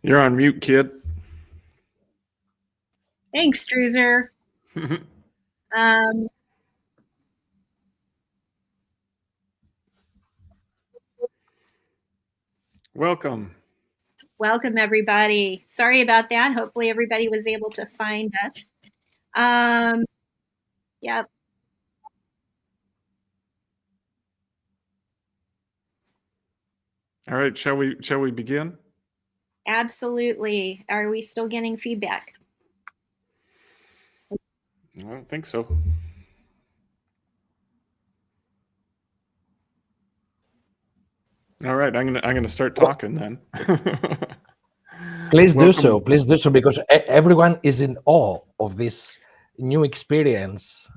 You're on mute, kid. Thanks, Druzer. Um, Welcome. Welcome, everybody. Sorry about that. Hopefully, everybody was able to find us. Yeah, All right, shall we begin? absolutely. Are we still getting feedback? I don't think so. All right, I'm gonna start talking then. Please do Welcome. so. Please do so because everyone is in awe of this new experience,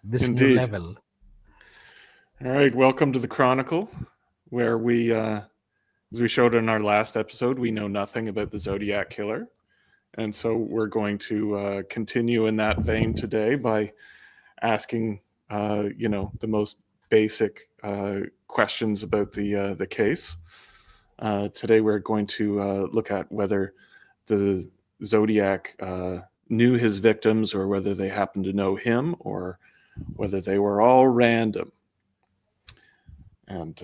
this new Indeed. level. All right, welcome to the Chronicle, where we, as we showed in our last episode, we know nothing about the Zodiac Killer, and so we're going to continue in that vein today by asking, the most basic questions about the case. Today we're going to look at whether the Zodiac knew his victims or whether they happened to know him or whether they were all random. And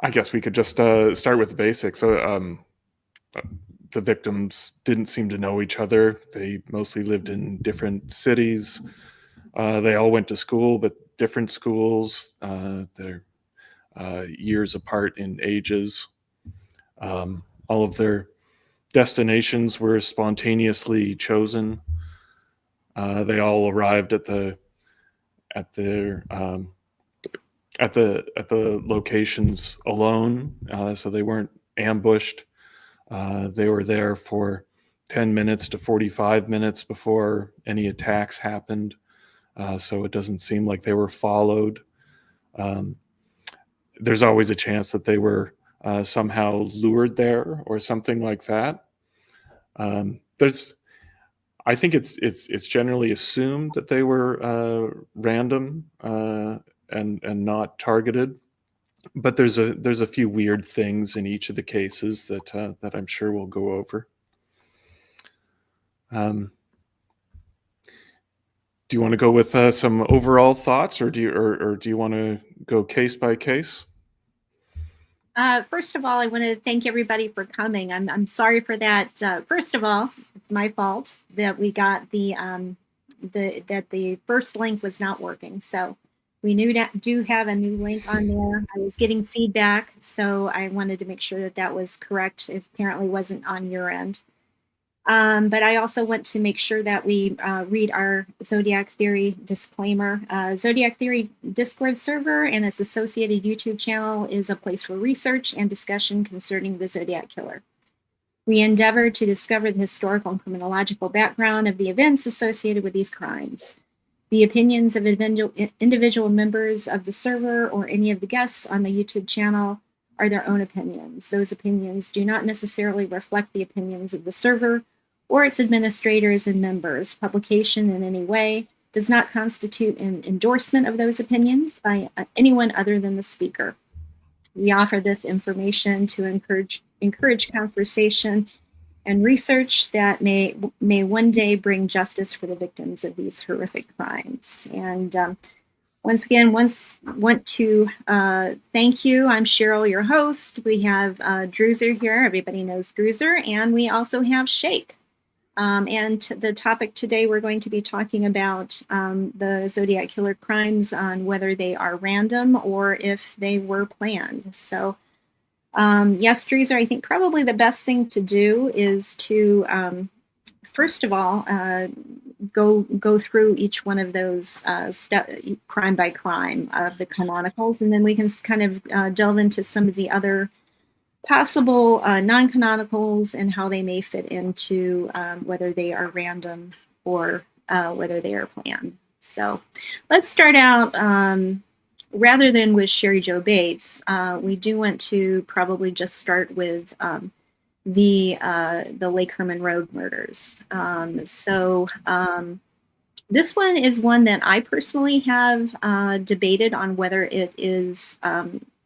I guess we could just start with the basics. So the victims didn't seem to know each other. They mostly lived in different cities. They all went to school, but different schools. They're years apart in ages. All of their destinations were spontaneously chosen. They all arrived at the locations alone, so they weren't ambushed. They were there for 10 minutes to 45 minutes before any attacks happened, so it doesn't seem like they were followed. There's always a chance that they were somehow lured there or something like that. I think it's generally assumed that they were random and not targeted, but there's a few weird things in each of the cases that I'm sure we'll go over. Do you want to go with some overall thoughts, or do you want to go case by case? First of all, I want to thank everybody for coming. I'm sorry for that. First of all, it's my fault that we got that the first link was not working. So we do have a new link on there. I was getting feedback, so I wanted to make sure that that was correct. It apparently wasn't on your end. But I also want to make sure that we read our Zodiac Theory disclaimer. Zodiac Theory Discord server and its associated YouTube channel is a place for research and discussion concerning the Zodiac Killer. We endeavor to discover the historical and criminological background of the events associated with these crimes. The opinions of individual members of the server or any of the guests on the YouTube channel are their own opinions. Those opinions do not necessarily reflect the opinions of the server or its administrators and members. Publication in any way does not constitute an endorsement of those opinions by anyone other than the speaker. We offer this information to encourage conversation and research that may one day bring justice for the victims of these horrific crimes. And once again, want to thank you. I'm Cheryl, your host. We have Druzer here. Everybody knows Druzer. And we also have Shake. And the topic today, we're going to be talking about the Zodiac Killer crimes, on whether they are random or if they were planned. So yes, Druzer, I think probably the best thing to do is to, first of all, go through each one of those crime by crime of the canonicals, and then we can kind of delve into some of the other possible non-canonicals and how they may fit into whether they are random or whether they are planned. So let's start out, rather than with Sherry Jo Bates, we do want to probably just start with the Lake Herman Road murders. This one is one that I personally have debated on whether it is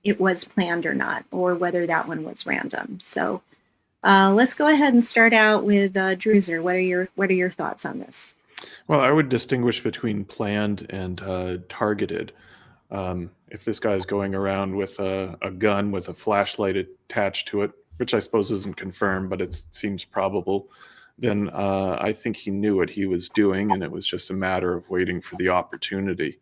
it was planned or not, or whether that one was random. So let's go ahead and start out with Druser. What are your thoughts on this? Well, I would distinguish between planned and targeted. If this guy's going around with a gun with a flashlight attached to it, which I suppose isn't confirmed, but it seems probable, then I think he knew what he was doing, and it was just a matter of waiting for the opportunity.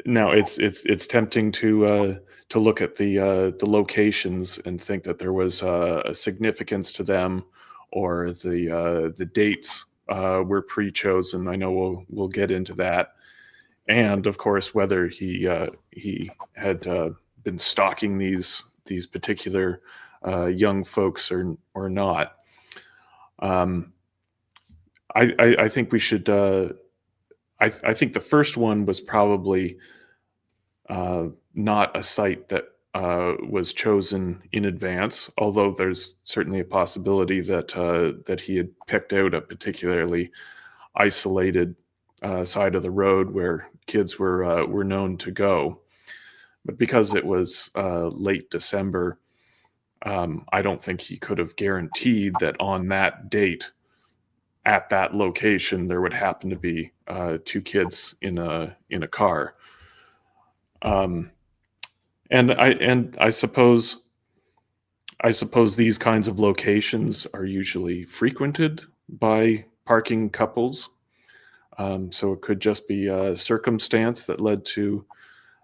Now, it's tempting to look at the locations and think that there was a significance to them, or the dates were pre-chosen. I know we'll get into that, and of course whether he had been stalking these particular young folks or not. I think we should. I think the first one was probably not a site that was chosen in advance, although there's certainly a possibility that he had picked out a particularly isolated side of the road where kids were known to go. But because it was late December, I don't think he could have guaranteed that on that date, at that location, there would happen to be two kids in a car. And I suppose these kinds of locations are usually frequented by parking couples. So it could just be a circumstance that led to,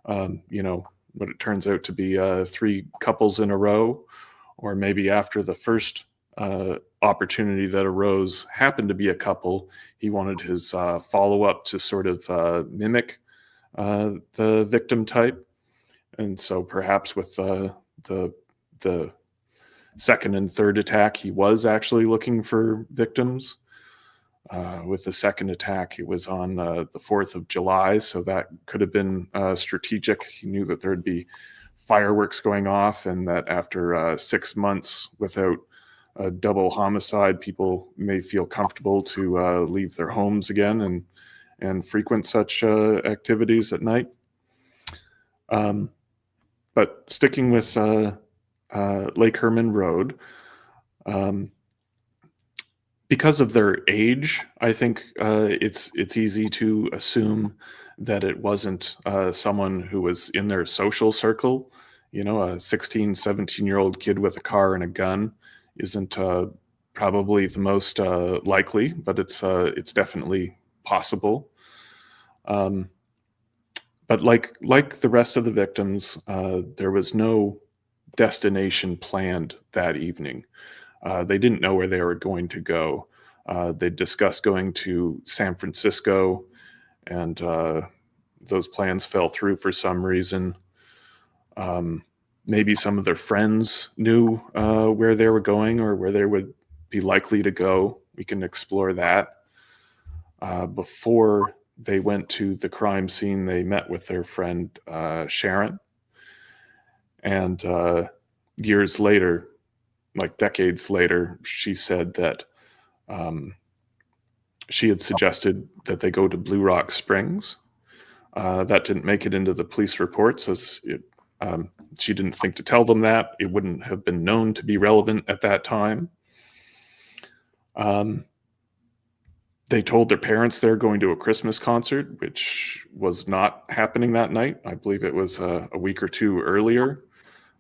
what it turns out to be three couples in a row, or maybe after the first opportunity that arose happened to be a couple, he wanted his follow-up to sort of mimic the victim type. And so perhaps with the second and third attack, he was actually looking for victims. With the second attack, it was on the 4th of July, so that could have been strategic. He knew that there'd be fireworks going off, and that after 6 months without a double homicide, people may feel comfortable to leave their homes again and frequent such activities at night. But sticking with Lake Herman Road, because of their age, I think it's easy to assume that it wasn't someone who was in their social circle. A 16, 17-year-old kid with a car and a gun isn't probably the most likely, but it's definitely possible. But like the rest of the victims, there was no destination planned that evening. They didn't know where they were going to go. They discussed going to San Francisco, and those plans fell through for some reason. Maybe some of their friends knew where they were going or where they would be likely to go. We can explore that. Before they went to the crime scene, they met with their friend Sharon. And years later, like decades later, she said that she had suggested that they go to Blue Rock Springs. That didn't make it into the police reports, as she didn't think to tell them that. It wouldn't have been known to be relevant at that time. They told their parents they're going to a Christmas concert, which was not happening that night. I believe it was a week or two earlier.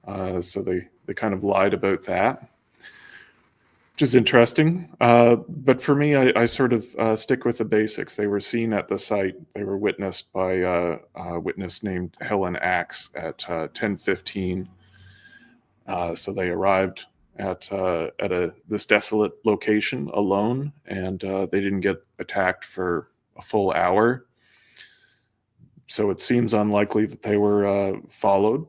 So they kind of lied about that, which is interesting. But for me, I sort of stick with the basics. They were seen at the site. They were witnessed by a witness named Helen Axe at 10:15. So they arrived at this desolate location alone, and they didn't get attacked for a full hour. So it seems unlikely that they were followed.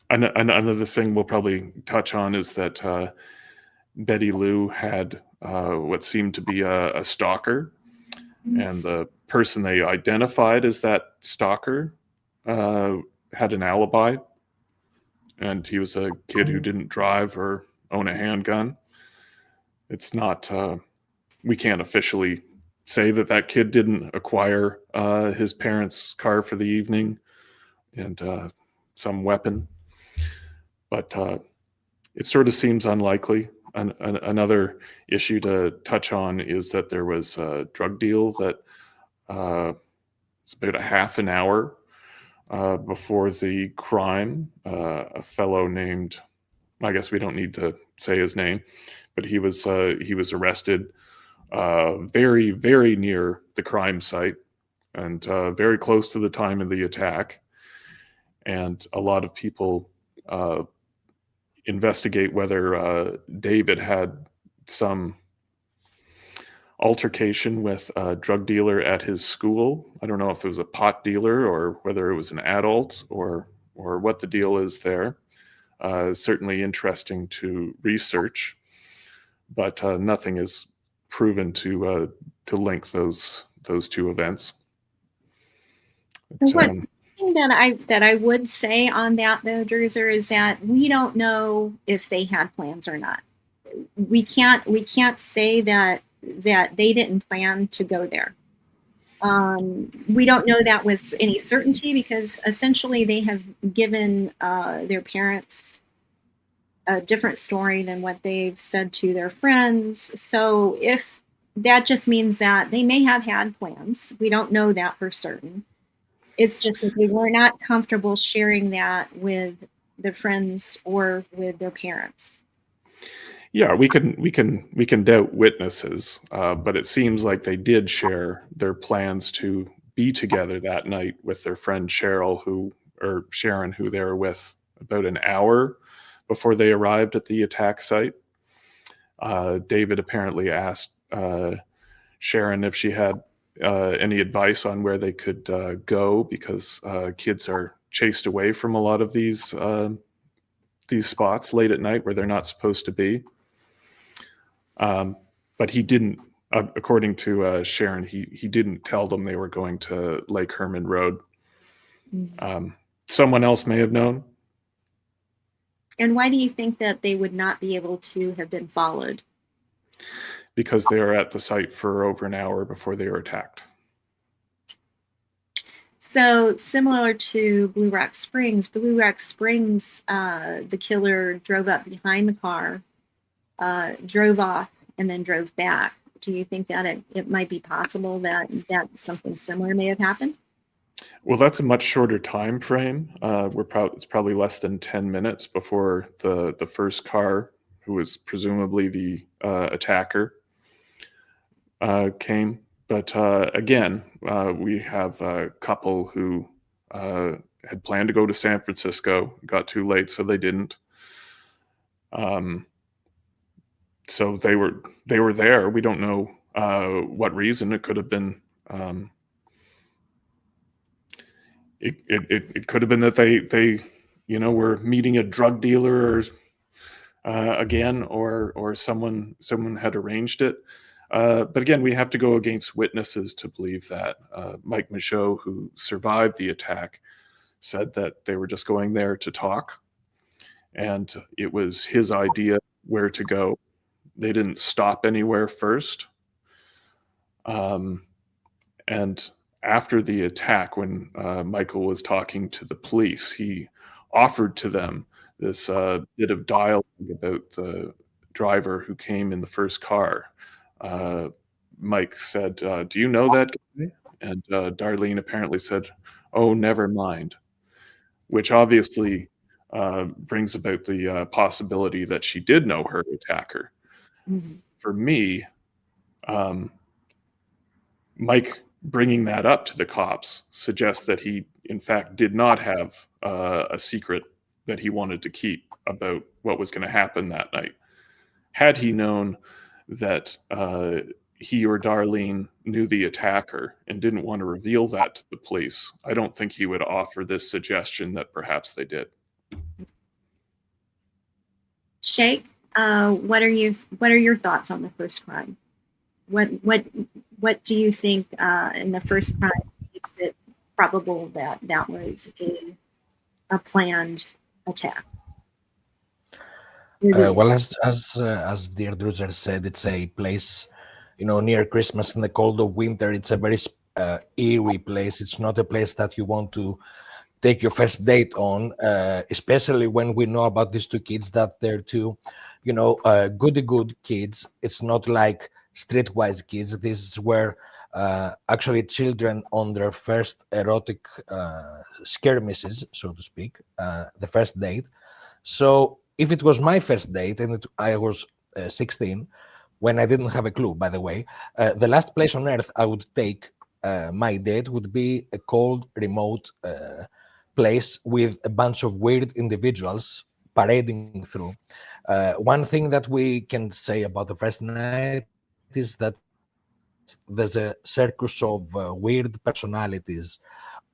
Another thing we'll probably touch on is that Betty Lou had what seemed to be a stalker, and the person they identified as that stalker had an alibi, and he was a kid who didn't drive or own a handgun. It's not, we can't officially say that kid didn't acquire his parents' car for the evening, and some weapon. But it sort of seems unlikely. Another issue to touch on is that there was a drug deal that was about a half an hour before the crime. A fellow named, I guess we don't need to say his name, but he was arrested very, very near the crime site and very close to the time of the attack. And a lot of people investigate whether David had some altercation with a drug dealer at his school. I don't know if it was a pot dealer or whether it was an adult or what the deal is there. Certainly interesting to research, but nothing is proven to link those two events. One thing that I would say on that though, Druser, is that we don't know if they had plans or not. We can't say that they didn't plan to go there. We don't know that with any certainty because essentially they have given their parents a different story than what they've said to their friends. So if that just means that they may have had plans, we don't know that for certain. It's just that they were not comfortable sharing that with their friends or with their parents. Yeah, we can doubt witnesses, but it seems like they did share their plans to be together that night with their friend Sharon, who they were with about an hour before they arrived at the attack site. David apparently asked Sharon if she had any advice on where they could go because kids are chased away from a lot of these spots late at night where they're not supposed to be. But he didn't, according to Sharon, he didn't tell them they were going to Lake Herman Road. Someone else may have known. And why do you think that they would not be able to have been followed? Because they were at the site for over an hour before they were attacked. So similar to Blue Rock Springs, the killer drove up behind the car, drove off, and then drove back. Do you think that it might be possible that something similar may have happened? Well, that's a much shorter time frame. It's probably less than 10 minutes before the first car, who was presumably the attacker, came. But again, we have a couple who had planned to go to San Francisco, got too late, so they didn't. So they were there. We don't know what reason. It could have been. It could have been that they were meeting a drug dealer again, or someone had arranged it. But again, we have to go against witnesses to believe that. Mike Michaud, who survived the attack, said that they were just going there to talk, and it was his idea where to go. They didn't stop anywhere first. And after the attack, when Michael was talking to the police, he offered to them this bit of dialogue about the driver who came in the first car. Mike said, "Do you know that guy?" And Darlene apparently said, "Oh, never mind," which obviously brings about the possibility that she did know her attacker. Mm-hmm. For me, Mike bringing that up to the cops suggests that he, in fact, did not have a secret that he wanted to keep about what was going to happen that night. Had he known that he or Darlene knew the attacker and didn't want to reveal that to the police, I don't think he would offer this suggestion that perhaps they did. Shay, what are your thoughts on the first crime? What do you think in the first crime makes it probable that was a planned attack? Well, as dear Druser said, it's a place, near Christmas in the cold of winter. It's a very eerie place. It's not a place that you want to take your first date on, especially when we know about these two kids that they're two, goody good kids. It's not like streetwise kids. This is where actually children on their first erotic skirmishes, so to speak, the first date. So if it was my first date and I was 16, when I didn't have a clue, by the way, the last place on earth I would take my date would be a cold, remote place with a bunch of weird individuals parading through. One thing that we can say about the first night is that there's a circus of weird personalities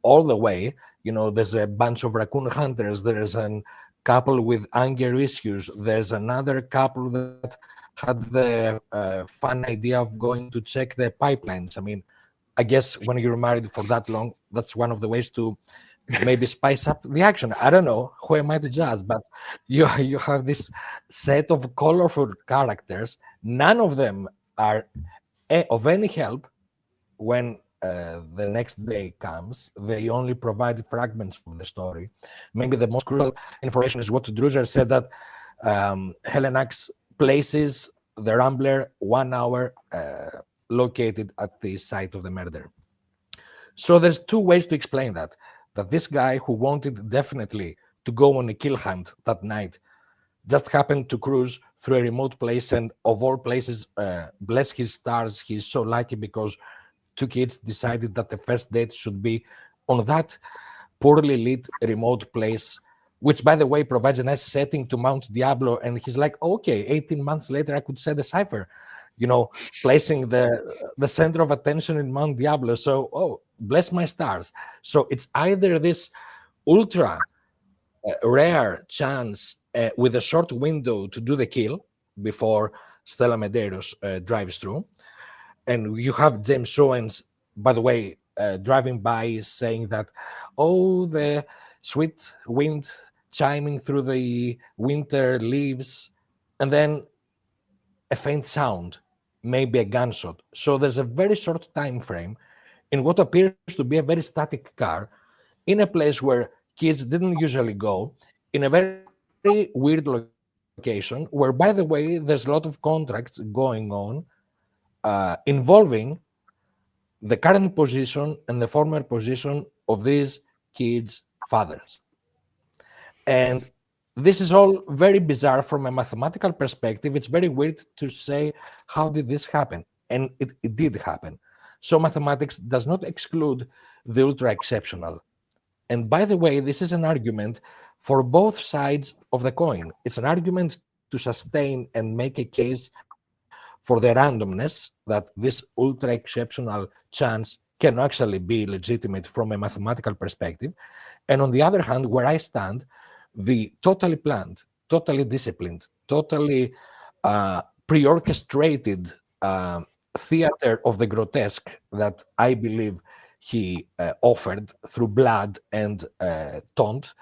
all the way. There's a bunch of raccoon hunters. There's a couple with anger issues. There's another couple that had the fun idea of going to check the pipelines. I mean, I guess when you're married for that long, that's one of the ways to maybe spice up the action. I don't know. Who am I to judge? But you have this set of colorful characters. None of them are of any help when the next day comes. They only provide fragments of the story. Maybe the most crucial information is what Druser said, that Helenax places the Rambler 1 hour located at the site of the murder. So there's two ways to explain that this guy who wanted definitely to go on a kill hunt that night just happened to cruise through a remote place, and of all places, bless his stars, he's so lucky because two kids decided that the first date should be on that poorly lit remote place, which, by the way, provides a nice setting to Mount Diablo. And he's like, okay, 18 months later, I could set a cipher, placing the center of attention in Mount Diablo. So, bless my stars. So it's either this ultra rare chance with a short window to do the kill before Stella Medeiros drives through. And you have James Owens, by the way, driving by saying that, the sweet wind chiming through the winter leaves, and then a faint sound, maybe a gunshot. So there's a very short time frame in what appears to be a very static car in a place where kids didn't usually go, in a very weird location, where, by the way, there's a lot of contracts going on involving the current position and the former position of these kids' fathers. And this is all very bizarre from a mathematical perspective. It's very weird to say, how did this happen? And it did happen. So mathematics does not exclude the ultra exceptional. And by the way, this is an argument for both sides of the coin. It's an argument to sustain and make a case for the randomness, that this ultra exceptional chance can actually be legitimate from a mathematical perspective. And on the other hand, where I stand, the totally planned, totally disciplined, totally pre-orchestrated theater of the grotesque that I believe he offered through blood and taunt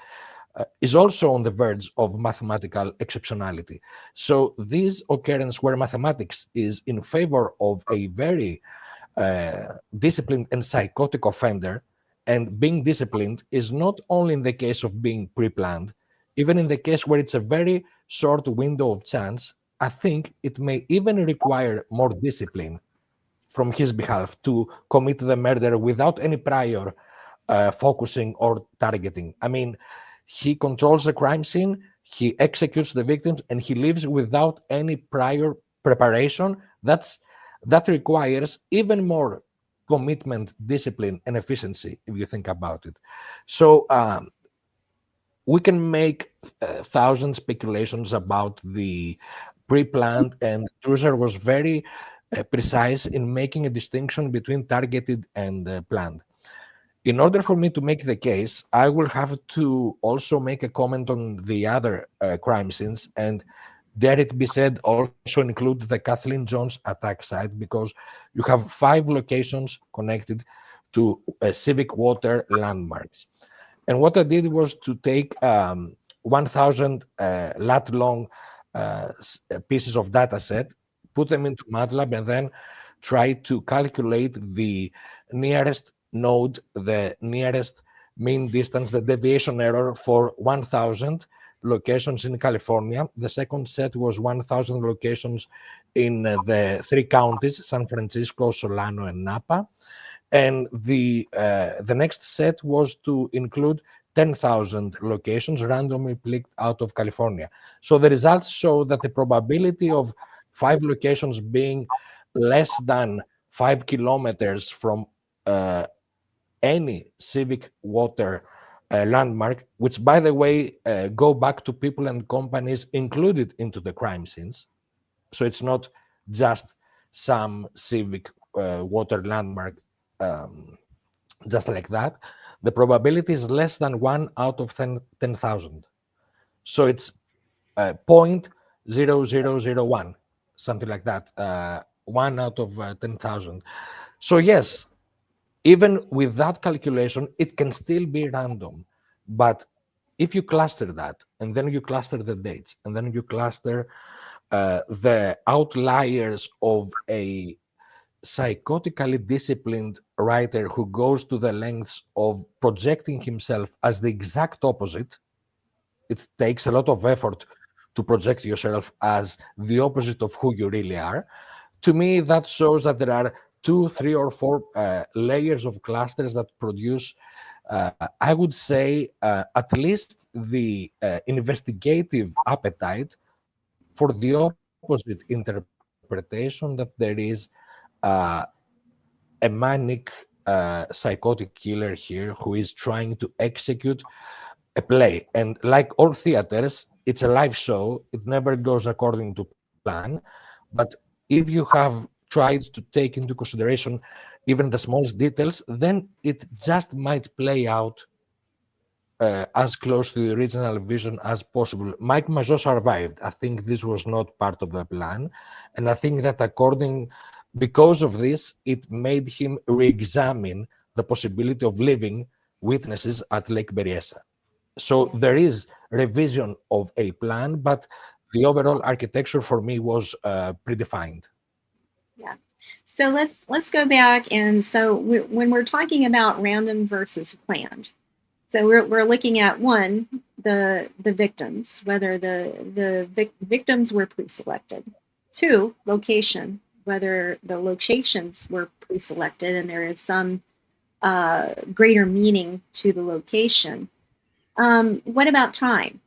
is also on the verge of mathematical exceptionality. So this occurrence where mathematics is in favor of a very disciplined and psychotic offender, and being disciplined is not only in the case of being pre-planned, even in the case where it's a very short window of chance, I think it may even require more discipline from his behalf to commit the murder without any prior focusing or targeting. I mean, he controls the crime scene, he executes the victims, and he leaves without any prior preparation. That requires even more commitment, discipline, and efficiency, if you think about it. So we can make 1,000 speculations about the pre-planned, and Druser was very precise in making a distinction between targeted and planned. In order for me to make the case, I will have to also make a comment on the other crime scenes, and dare it be said, also include the Kathleen Jones attack site, because you have 5 locations connected to civic water landmarks. And what I did was to take 1,000 lat long pieces of data set, put them into MATLAB, and then try to calculate the nearest node, the nearest mean distance, the deviation error for 1,000 locations in California. The second set was 1,000 locations in the three counties, San Francisco, Solano, and Napa. And the next set was to include 10,000 locations randomly picked out of California. So the results show that the probability of 5 locations being less than 5 kilometers from uh, any civic water landmark, which, by the way, go back to people and companies included into the crime scenes. So it's not just some civic water landmark um, just like that. The probability is less than 1 out of 10,000. So it's 0.0001, something like that, 1 out of 10,000. So yes, even with that calculation, it can still be random. But if you cluster that, and then you cluster the dates, and then you cluster the outliers of a psychotically disciplined writer who goes to the lengths of projecting himself as the exact opposite, it takes a lot of effort to project yourself as the opposite of who you really are. To me, that shows that there are 2, 3, or 4 layers of clusters that produce, I would say, at least the investigative appetite for the opposite interpretation that there is uh, a manic psychotic killer here who is trying to execute a play. And like all theaters, it's a live show. It never goes according to plan. But if you have tried to take into consideration even the smallest details, then it just might play out as close to the original vision as possible. Mike Mageau survived. I think this was not part of the plan. And I think that because of this, it made him re-examine the possibility of leaving witnesses at Lake Berryessa. So there is revision of a plan, but the overall architecture for me was predefined. Yeah. So let's go back, and so when we're talking about random versus planned, so we're looking at one, the victims, whether the victims were pre-selected. 2, location, whether the locations were pre-selected, and there is some greater meaning to the location. What about time?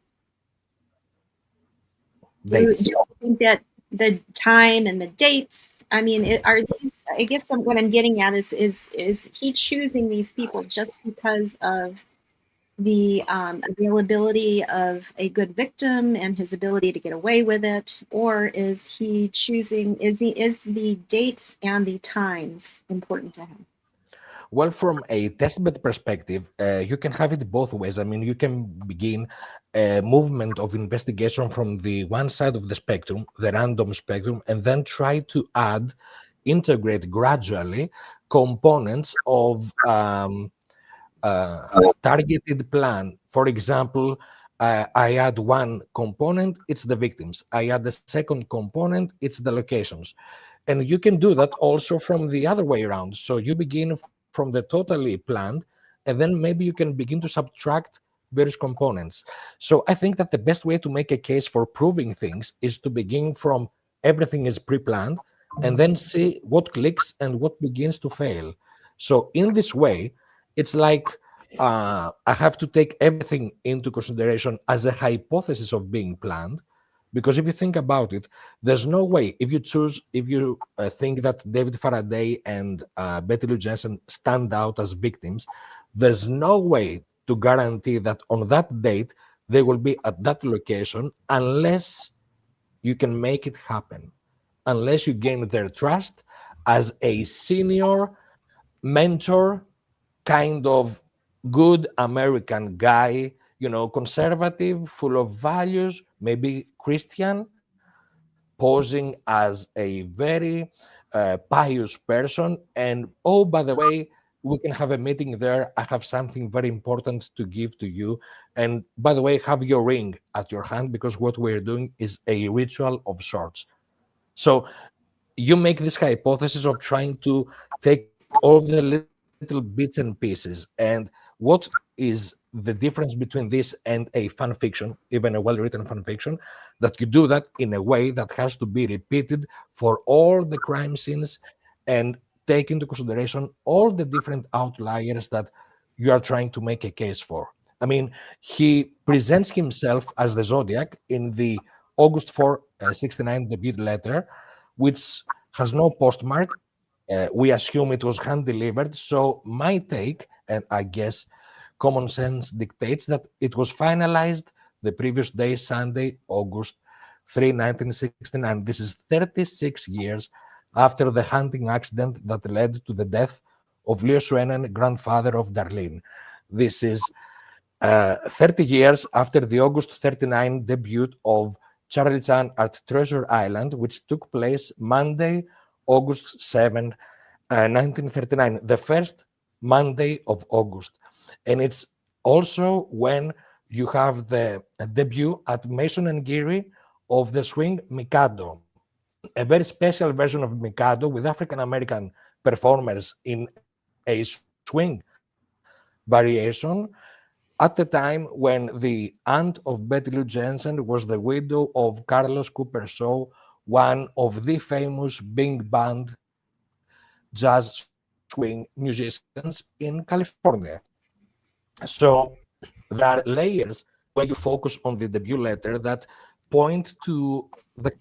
Do you think that the time and the dates, I mean, are these, I guess what I'm getting at is he choosing these people just because of the availability of a good victim and his ability to get away with it, or is he choosing, is the dates and the times important to him? Well, from a testbed perspective, you can have it both ways. I mean, you can begin a movement of investigation from the one side of the spectrum, the random spectrum, and then try to integrate gradually components of targeted plan. For example, I add one component, it's the victims. I add the second component, it's the locations. And you can do that also from the other way around. So you begin from the totally planned, and then maybe you can begin to subtract various components. So I think that the best way to make a case for proving things is to begin from everything is pre-planned and then see what clicks and what begins to fail. So in this way, it's like I have to take everything into consideration as a hypothesis of being planned. Because if you think about it, there's no way, if you think that David Faraday and Betty Lou Jensen stand out as victims, there's no way to guarantee that on that date they will be at that location unless you can make it happen, unless you gain their trust as a senior mentor, kind of good American guy, conservative, full of values, maybe Christian, posing as a very pious person. And oh, by the way, we can have a meeting there. I have something very important to give to you. And by the way, have your ring at your hand because what we're doing is a ritual of sorts. So you make this hypothesis of trying to take all the little bits and pieces. And when what is the difference between this and a fan fiction, even a well-written fan fiction, that you do that in a way that has to be repeated for all the crime scenes and take into consideration all the different outliers that you are trying to make a case for. I mean, he presents himself as the Zodiac in the August 4, 69 debut letter, which has no postmark. We assume it was hand delivered. So my take, and I guess common sense dictates that it was finalized the previous day, Sunday, August 3, 1969. This is 36 years after the hunting accident that led to the death of Leo Schwennen, grandfather of Darlene. This is 30 years after the August 39 debut of Charlie Chan at Treasure Island, which took place Monday, August 7, 1939, the first Monday of August. And it's also when you have the debut at Mason and Geary of the swing Mikado, a very special version of Mikado with African American performers in a swing variation at the time when the aunt of Betty Lou Jensen was the widow of Carlos Cooper Shaw, one of the famous big band jazz swing musicians in California. So there are layers when you focus on the debut letter that point to the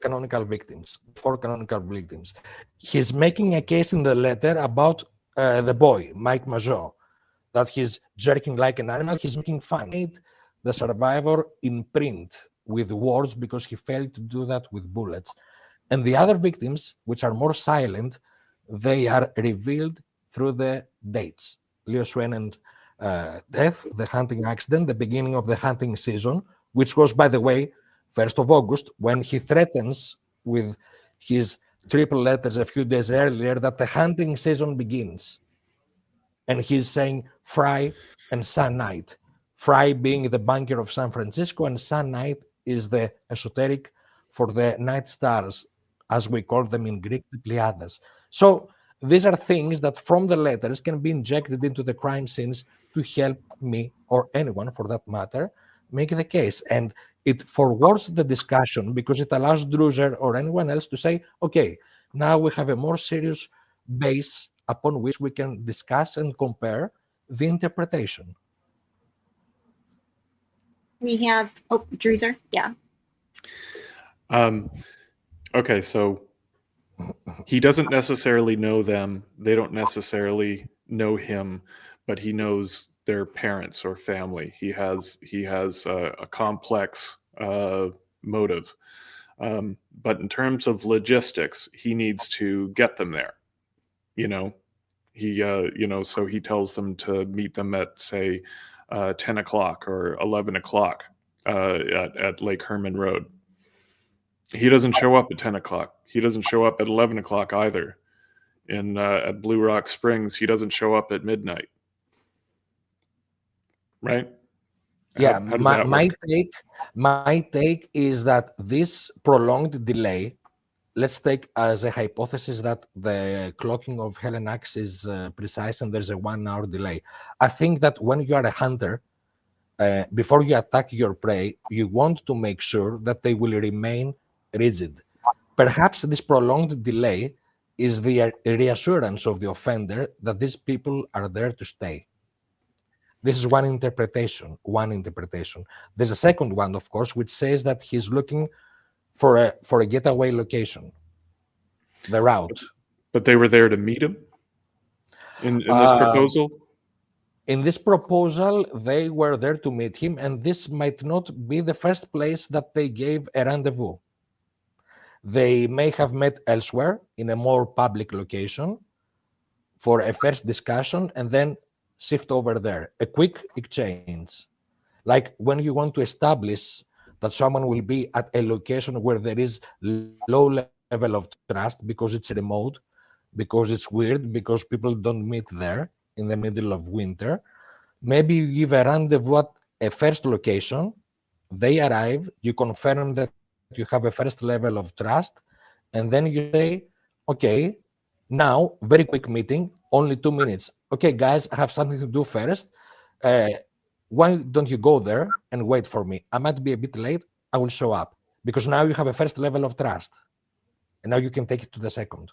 canonical victims, the four canonical victims. He's making a case in the letter about the boy, Mike Major, that he's jerking like an animal. He's making fun. The survivor in print with words because he failed to do that with bullets. And the other victims, which are more silent, they are revealed through the dates. Leo Schwennen's death, the hunting accident, the beginning of the hunting season, which was, by the way, 1st of August, when he threatens with his triple letters a few days earlier that the hunting season begins. And he's saying Fry and Sun Knight. Fry being the banker of San Francisco, and Sun Knight is the esoteric for the night stars, as we call them in Greek, the Pleiades. So these are things that from the letters can be injected into the crime scenes to help me, or anyone for that matter, make the case. And it forwards the discussion because it allows Druser or anyone else to say, okay, now we have a more serious base upon which we can discuss and compare the interpretation. We have, Druser, yeah. Okay, so he doesn't necessarily know them. They don't necessarily know him, but he knows their parents or family. He has a complex motive. But in terms of logistics, he needs to get them there. So he tells them to meet them at, say, 10 o'clock or 11 o'clock at Lake Herman Road. He doesn't show up at 10 o'clock. He doesn't show up at 11 o'clock either. At Blue Rock Springs, he doesn't show up at midnight. Right? Yeah, how does that work? My take is that this prolonged delay, let's take as a hypothesis that the clocking of Helenax is precise and there's a 1 hour delay. I think that when you are a hunter, before you attack your prey, you want to make sure that they will remain rigid. Perhaps this prolonged delay is the reassurance of the offender that these people are there to stay. This is one interpretation. There's a second one, of course, which says that he's looking for a getaway location, the route. But they were there to meet him in this proposal? In this proposal, they were there to meet him, and this might not be the first place that they gave a rendezvous. They may have met elsewhere in a more public location for a first discussion and then shift over there, a quick exchange. Like when you want to establish that someone will be at a location where there is low level of trust because it's remote, because it's weird, because people don't meet there in the middle of winter. Maybe you give a rendezvous at a first location, they arrive, you confirm that you have a first level of trust, and then you say, okay, Now, very quick meeting, only 2 minutes. Okay, guys, I have something to do first. Uh, why don't you go there and wait for me? I might be a bit late. I will show up because now you have a first level of trust, and now you can take it to the second.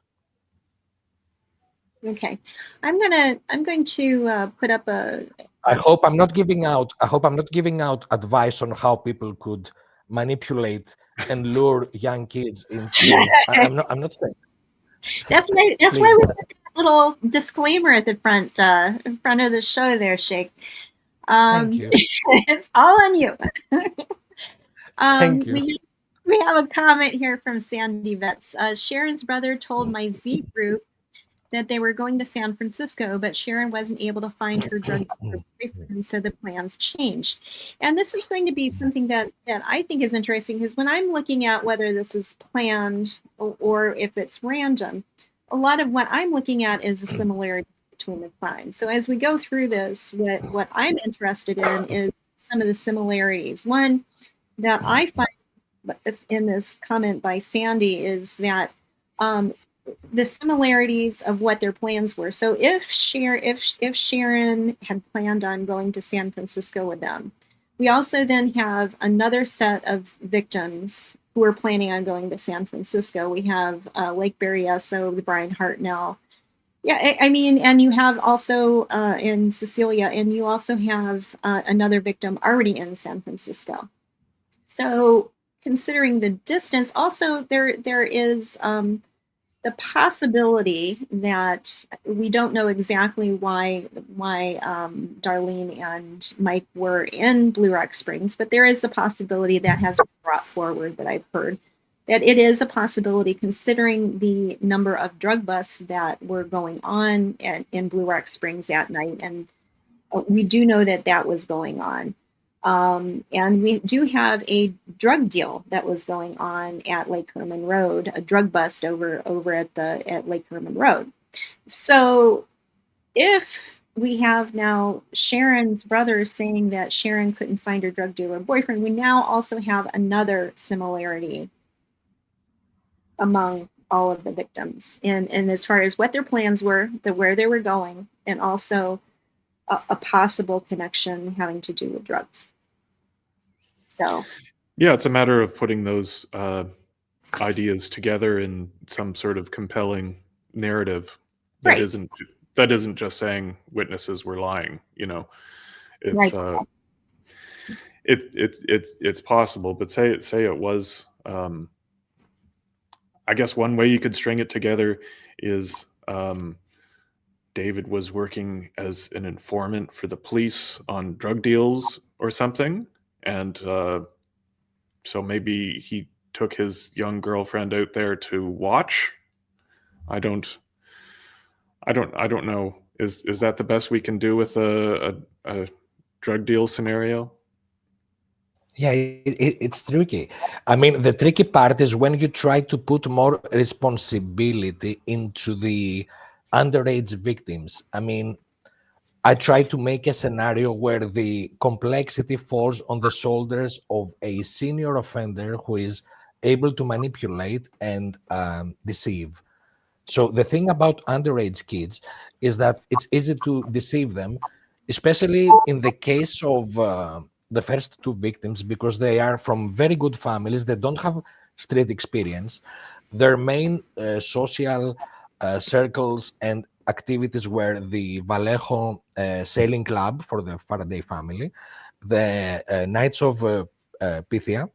Okay, I'm going to put up a. I hope I'm not giving out. I hope I'm not giving out advice on how people could manipulate and lure young kids into. I'm not. I'm not saying. That's why Please. we put that little disclaimer at the front in front of the show there, Shake. Thank you. It's all on you. Thank you. We have a comment here from Sandy Vets. Sharon's brother told my Z group that they were going to San Francisco, but Sharon wasn't able to find her drug dealer boyfriend, so the plans changed. And this is going to be something that I think is interesting, because when I'm looking at whether this is planned or if it's random, a lot of what I'm looking at is a similarity between the crimes. So as we go through this, what I'm interested in is some of the similarities. One that I find in this comment by Sandy is that the similarities of what their plans were. So if Sharon had planned on going to San Francisco with them, we also then have another set of victims who are planning on going to San Francisco. We have Lake Berryessa, the Brian Hartnell. Yeah, I mean, and you have also in Cecilia, and you also have another victim already in San Francisco. So considering the distance, also there is the possibility that we don't know exactly why Darlene and Mike were in Blue Rock Springs, but there is a possibility that has been brought forward that I've heard, that it is a possibility considering the number of drug busts that were going on in Blue Rock Springs at night. And we do know that was going on. And we do have a drug deal that was going on at Lake Herman Road, a drug bust over at Lake Herman Road. So if we have now Sharon's brother saying that Sharon couldn't find her drug dealer boyfriend, we now also have another similarity among all of the victims. And as far as what their plans were, where they were going, and also a possible connection having to do with drugs. So yeah, it's a matter of putting those ideas together in some sort of compelling narrative that right. isn't just saying witnesses were lying. It's right. It's possible, but say it was. I guess one way you could string it together is David was working as an informant for the police on drug deals or something, and so maybe he took his young girlfriend out there to watch. I don't know. Is that the best we can do with a drug deal scenario? Yeah, it's tricky. I mean, the tricky part is when you try to put more responsibility into the underage victims. I mean, I try to make a scenario where the complexity falls on the shoulders of a senior offender who is able to manipulate and deceive. So the thing about underage kids is that it's easy to deceive them, especially in the case of the first two victims, because they are from very good families. They don't have street experience. Their main social circles and activities were the Vallejo Sailing Club for the Faraday family, the Knights of Pythia,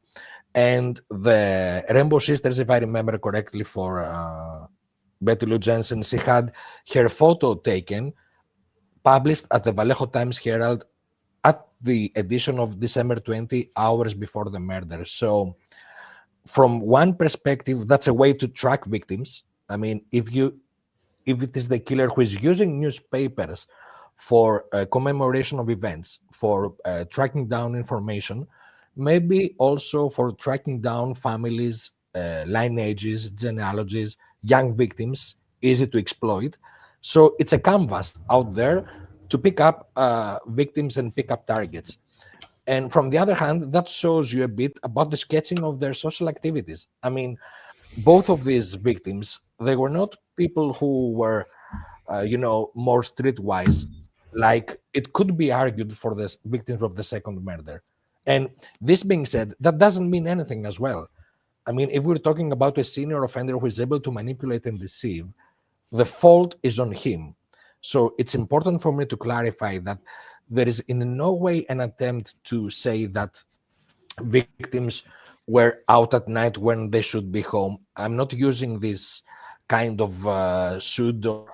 and the Rainbow Sisters, if I remember correctly, for Betty Lou Jensen. She had her photo taken, published at the Vallejo Times Herald at the edition of December 20, hours before the murder. So from one perspective, that's a way to track victims. I mean, if it is the killer who is using newspapers for commemoration of events, for tracking down information, maybe also for tracking down families, lineages, genealogies, young victims, easy to exploit. So it's a canvas out there to pick up victims and pick up targets. And from the other hand, that shows you a bit about the sketching of their social activities. I mean, both of these victims, they were not people who were, more streetwise, like it could be argued for the victims of the second murder. And this being said, that doesn't mean anything as well. I mean, if we're talking about a senior offender who is able to manipulate and deceive, the fault is on him. So it's important for me to clarify that there is in no way an attempt to say that victims were out at night when they should be home. I'm not using this kind of pseudo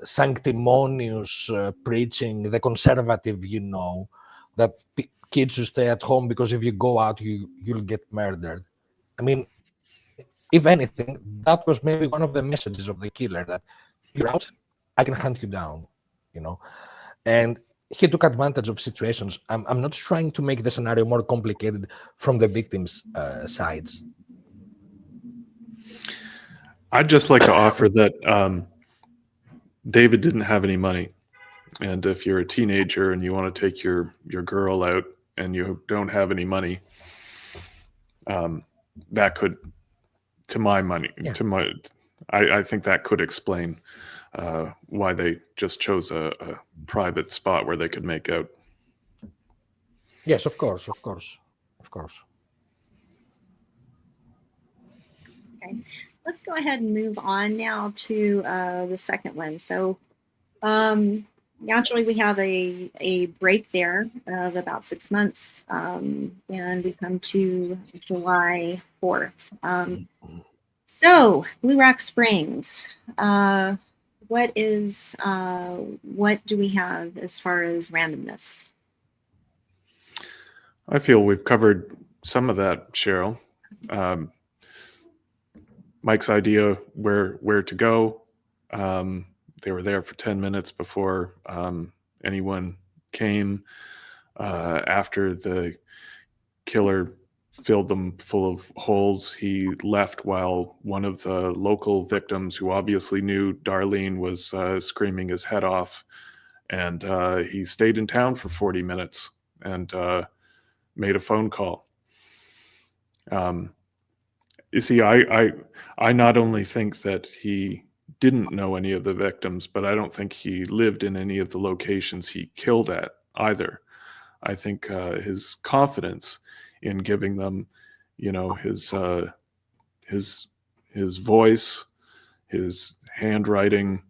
sanctimonious preaching, the conservative, that kids should stay at home because if you go out, you'll get murdered. I mean, if anything, that was maybe one of the messages of the killer that you're out, I can hunt you down, you know. And he took advantage of situations. I'm not trying to make the scenario more complicated from the victims' sides. I'd just like to offer that David didn't have any money. And if you're a teenager and you want to take your girl out and you don't have any money, that could, to my money, I think that could explain why they just chose a private spot where they could make out. Yes, of course. Okay, let's go ahead and move on now to the second one. So naturally, we have a break there of about 6 months, and we come to July 4th. So Blue Rock Springs, what do we have as far as randomness? I feel we've covered some of that, Cheryl. Mike's idea where to go. They were there for 10 minutes before anyone came. After the killer filled them full of holes, he left while one of the local victims, who obviously knew Darlene, was screaming his head off. And he stayed in town for 40 minutes and made a phone call. You see, I not only think that he didn't know any of the victims, but I don't think he lived in any of the locations he killed at either. I think his confidence in giving them, his voice, his handwriting,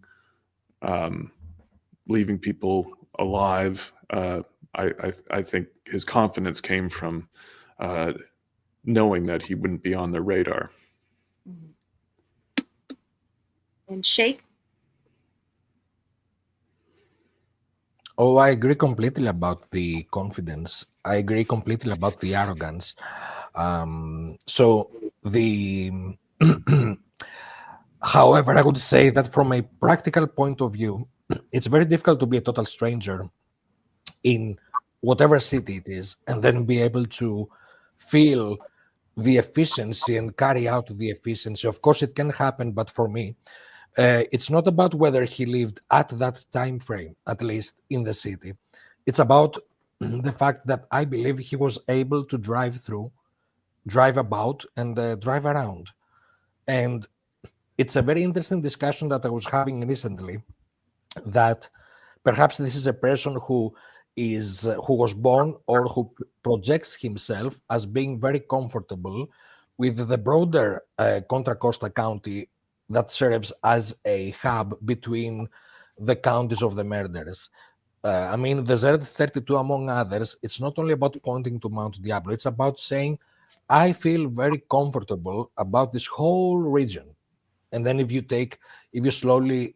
leaving people alive. I think his confidence came from knowing that he wouldn't be on their radar. And Shake? Oh, I agree completely about the confidence. I agree completely about the arrogance. So the, however, I would say that from a practical point of view, it's very difficult to be a total stranger in whatever city it is, and then be able to feel the efficiency and carry out the efficiency. Of course, it can happen, but for me, it's not about whether he lived at that time frame, at least in the city. It's about the fact that I believe he was able to drive about, and drive around. And it's a very interesting discussion that I was having recently, that perhaps this is a person who was born, or who projects himself as being very comfortable with the broader Contra Costa County that serves as a hub between the counties of the murderers. I mean, the Z32, among others, it's not only about pointing to Mount Diablo, it's about saying, I feel very comfortable about this whole region. And then if you slowly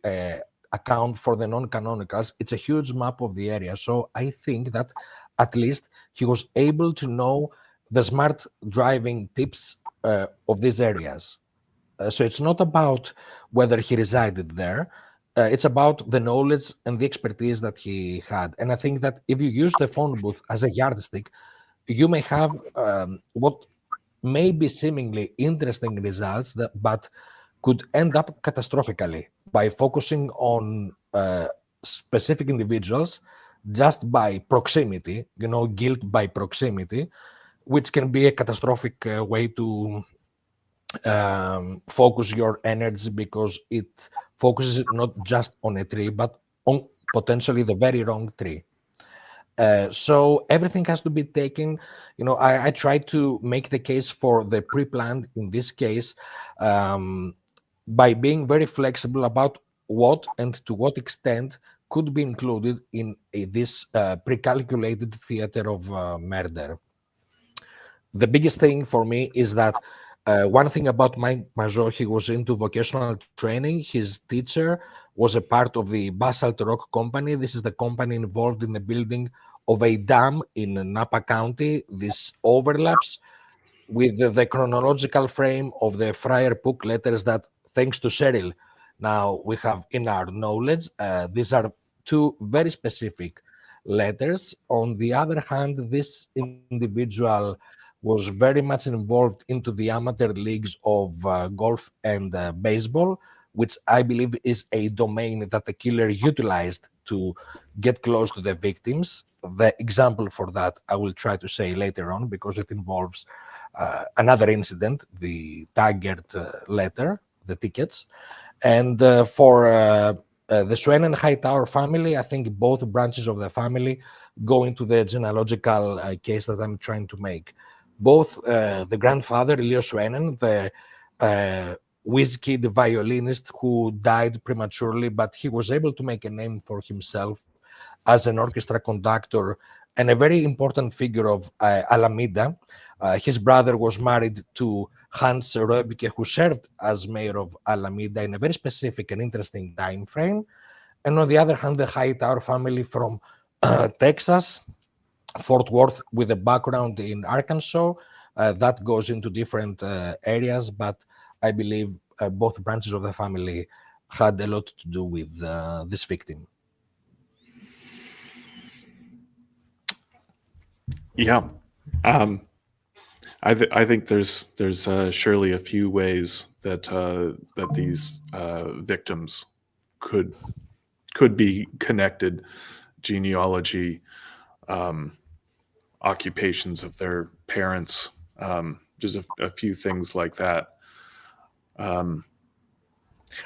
account for the non-canonicals, it's a huge map of the area. So I think that at least he was able to know the smart driving tips of these areas. So it's not about whether he resided there. It's about the knowledge and the expertise that he had. And I think that if you use the phone booth as a yardstick, you may have what may be seemingly interesting results, but could end up catastrophically by focusing on specific individuals just by proximity, guilt by proximity, which can be a catastrophic way to focus your energy, because it focuses not just on a tree, but on potentially the very wrong tree. So everything has to be taken. I try to make the case for the pre-planned in this case, by being very flexible about what and to what extent could be included in this pre-calculated theater of murder. The biggest thing for me is that one thing about Mike Majo, he was into vocational training. His teacher was a part of the Basalt Rock Company. This is the company involved in the building of a dam in Napa County. This overlaps with the chronological frame of the Friar Puck letters that, thanks to Cheryl, now we have in our knowledge. These are two very specific letters. On the other hand, this individual was very much involved into the amateur leagues of golf and baseball, which I believe is a domain that the killer utilized to get close to the victims. The example for that I will try to say later on, because it involves another incident, the Taggart letter, the tickets. And for the Swen and Hightower family, I think both branches of the family go into the genealogical case that I'm trying to make. Both the grandfather, Leo Swenen, the whiz-kid violinist who died prematurely, but he was able to make a name for himself as an orchestra conductor and a very important figure of Alameda. His brother was married to Hans Röbke, who served as mayor of Alameda in a very specific and interesting time frame. And on the other hand, the Hightower family from Texas, Fort Worth, with a background in Arkansas, that goes into different areas, but I believe both branches of the family had a lot to do with this victim. Yeah. I think there's surely a few ways that that these victims could be connected: genealogy, occupations of their parents, just a few things like that.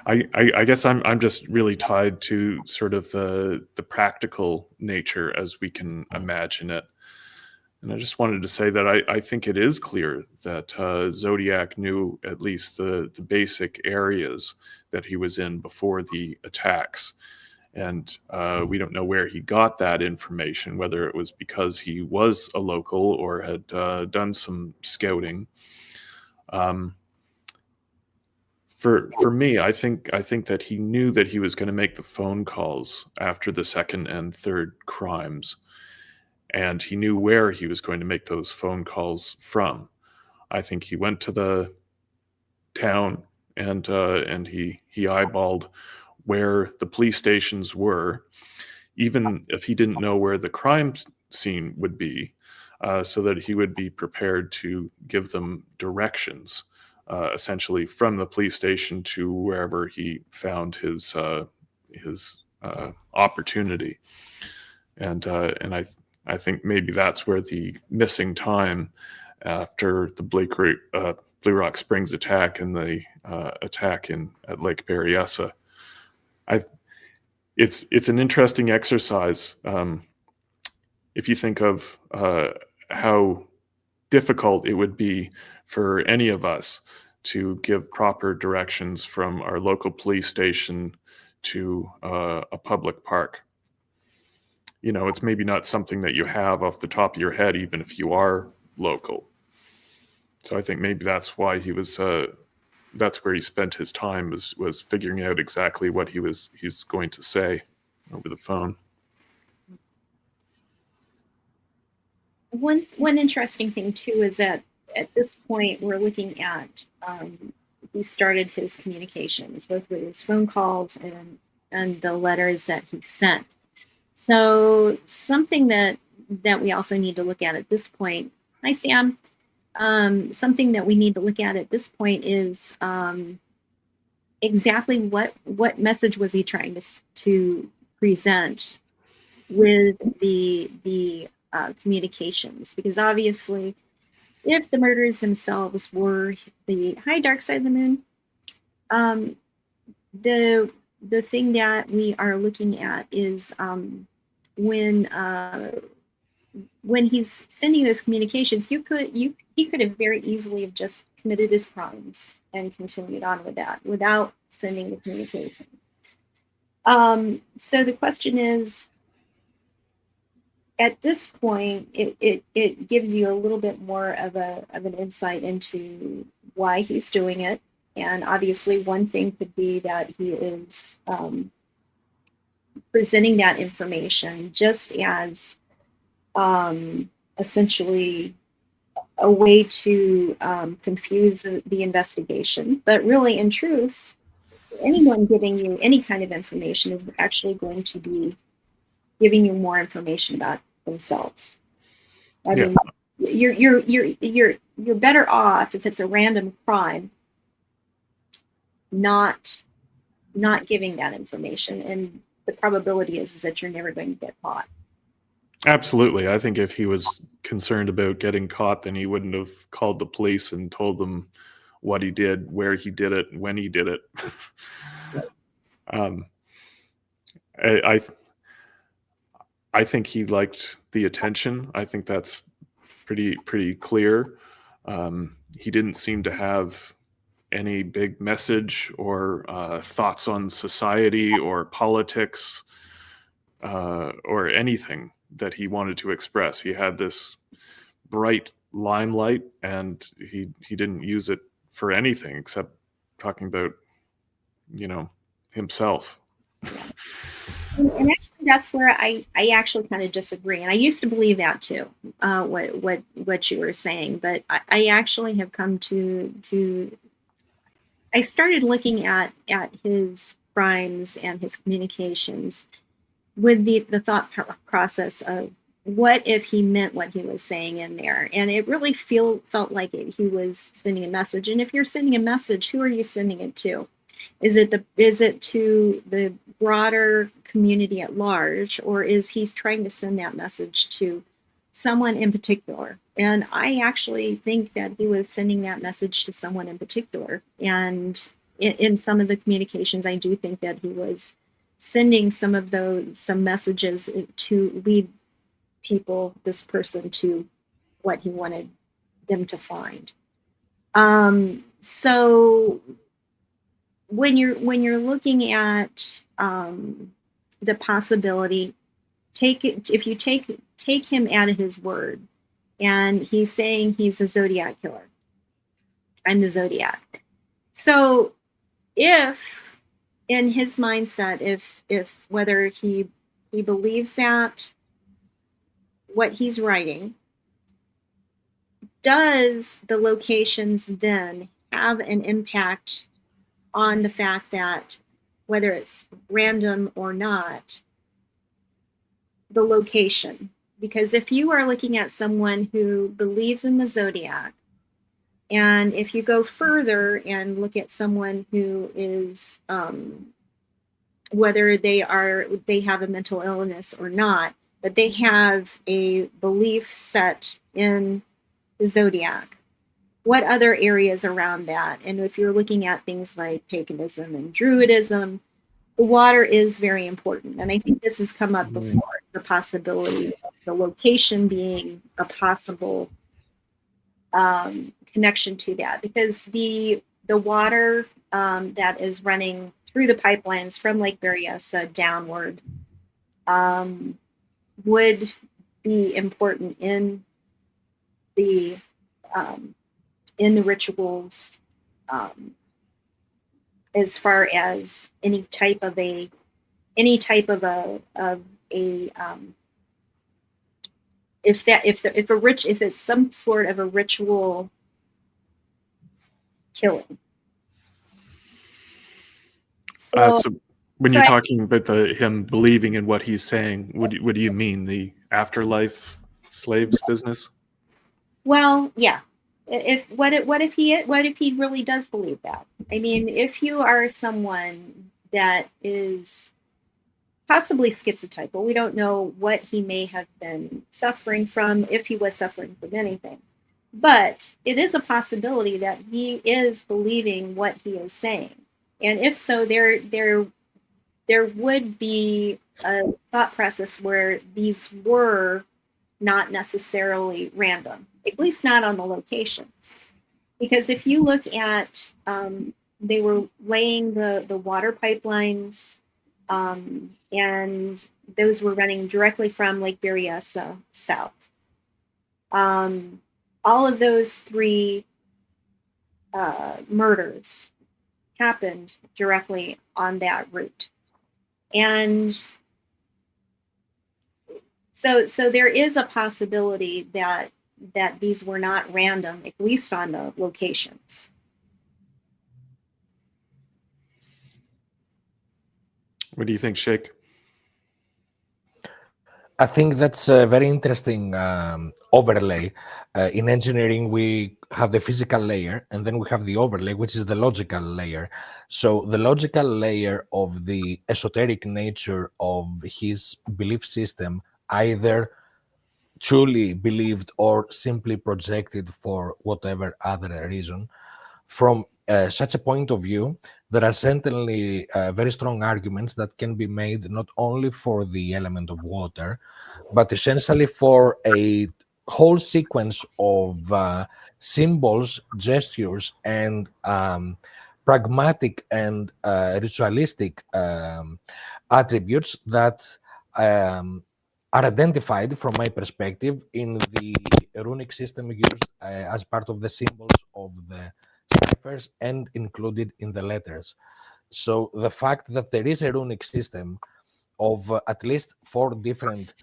I guess I'm just really tied to sort of the practical nature as we can imagine it. And I just wanted to say that I think it is clear that Zodiac knew at least the basic areas that he was in before the attacks. And we don't know where he got that information, whether it was because he was a local or had done some scouting. For me, I think that he knew that he was going to make the phone calls after the second and third crimes, and he knew where he was going to make those phone calls from. I think he went to the town and he eyeballed where the police stations were, even if he didn't know where the crime scene would be, so that he would be prepared to give them directions, essentially from the police station to wherever he found his opportunity. And I think maybe that's where the missing time after the Blue Rock Springs attack and the attack at Lake Berryessa. It's an interesting exercise. If you think of how difficult it would be for any of us to give proper directions from our local police station to a public park. It's maybe not something that you have off the top of your head, even if you are local. So I think maybe that's why he was. That's where he spent his time, was figuring out exactly what he's going to say over the phone. One interesting thing too is that at this point we're looking at he started his communications, both with his phone calls and the letters that he sent. So something that we also need to look at this point. Hi, Sam. Something that we need to look at this point is exactly what message was he trying to present with the communications, because obviously if the murders themselves were the high dark side of the moon, um, the thing that we are looking at is when when he's sending those communications, he could have very easily have just committed his crimes and continued on with that without sending the communication. So the question is, at this point, it gives you a little bit more of an insight into why he's doing it. And obviously, one thing could be that he is presenting that information just as essentially a way to confuse the investigation. But really, in truth, anyone giving you any kind of information is actually going to be giving you more information about themselves. I Yeah. mean, you're better off if it's a random crime, not giving that information, and the probability is that you're never going to get caught. Absolutely. I think if he was concerned about getting caught, then he wouldn't have called the police and told them what he did, where he did it, when he did it. um, I I think he liked the attention. I think that's pretty clear. He didn't seem to have any big message or thoughts on society or politics or anything that he wanted to express. He had this bright limelight, and he didn't use it for anything except talking about, himself. And actually, that's where I actually kind of disagree. And I used to believe that too, what you were saying. But I actually have come to I started looking at his crimes and his communications with the thought process of what if he meant what he was saying in there, and it really felt like he was sending a message. And if you're sending a message, who are you sending it to? Is it to the broader community at large, or is he trying to send that message to someone in particular? And I actually think that he was sending that message to someone in particular. And in some of the communications, I do think that he was sending some messages to lead this person to what he wanted them to find. So when you're looking at the possibility, if you take him at his word, and he's saying he's a Zodiac killer. I'm the Zodiac. So if in his mindset, if whether he believes that what he's writing, does the locations then have an impact on the fact that whether it's random or not, the location? Because if you are looking at someone who believes in the Zodiac, and if you go further and look at someone who is whether they have a mental illness or not, but they have a belief set in the Zodiac, what other areas around that? And if you're looking at things like paganism and Druidism, the water is very important. And I think this has come up before, the possibility of the location being a possible connection to that, because the water that is running through the pipelines from Lake Berryessa downward would be important in the rituals, as far as any type of a if it's some sort of a ritual killing. So when you're talking about him believing in what he's saying, what do you mean? The afterlife slaves business? Well, yeah. What if he really does believe that? I mean, if you are someone that is possibly schizotypal, we don't know what he may have been suffering from, if he was suffering from anything. But it is a possibility that he is believing what he is saying. And if so, there would be a thought process where these were not necessarily random, at least not on the locations. Because if you look at, they were laying the water pipelines, and those were running directly from Lake Berryessa south. All of those three murders happened directly on that route. And so there is a possibility that these were not random, at least on the locations. What do you think, Sheikh? I think that's a very interesting overlay. In engineering, we have the physical layer, and then we have the overlay, which is the logical layer. So the logical layer of the esoteric nature of his belief system, either truly believed or simply projected for whatever other reason, from such a point of view, there are certainly very strong arguments that can be made not only for the element of water, but essentially for a whole sequence of symbols, gestures, and pragmatic and ritualistic attributes that um, are identified from my perspective in the runic system used as part of the symbols of the ciphers and included in the letters. So the fact that there is a runic system of at least 4 different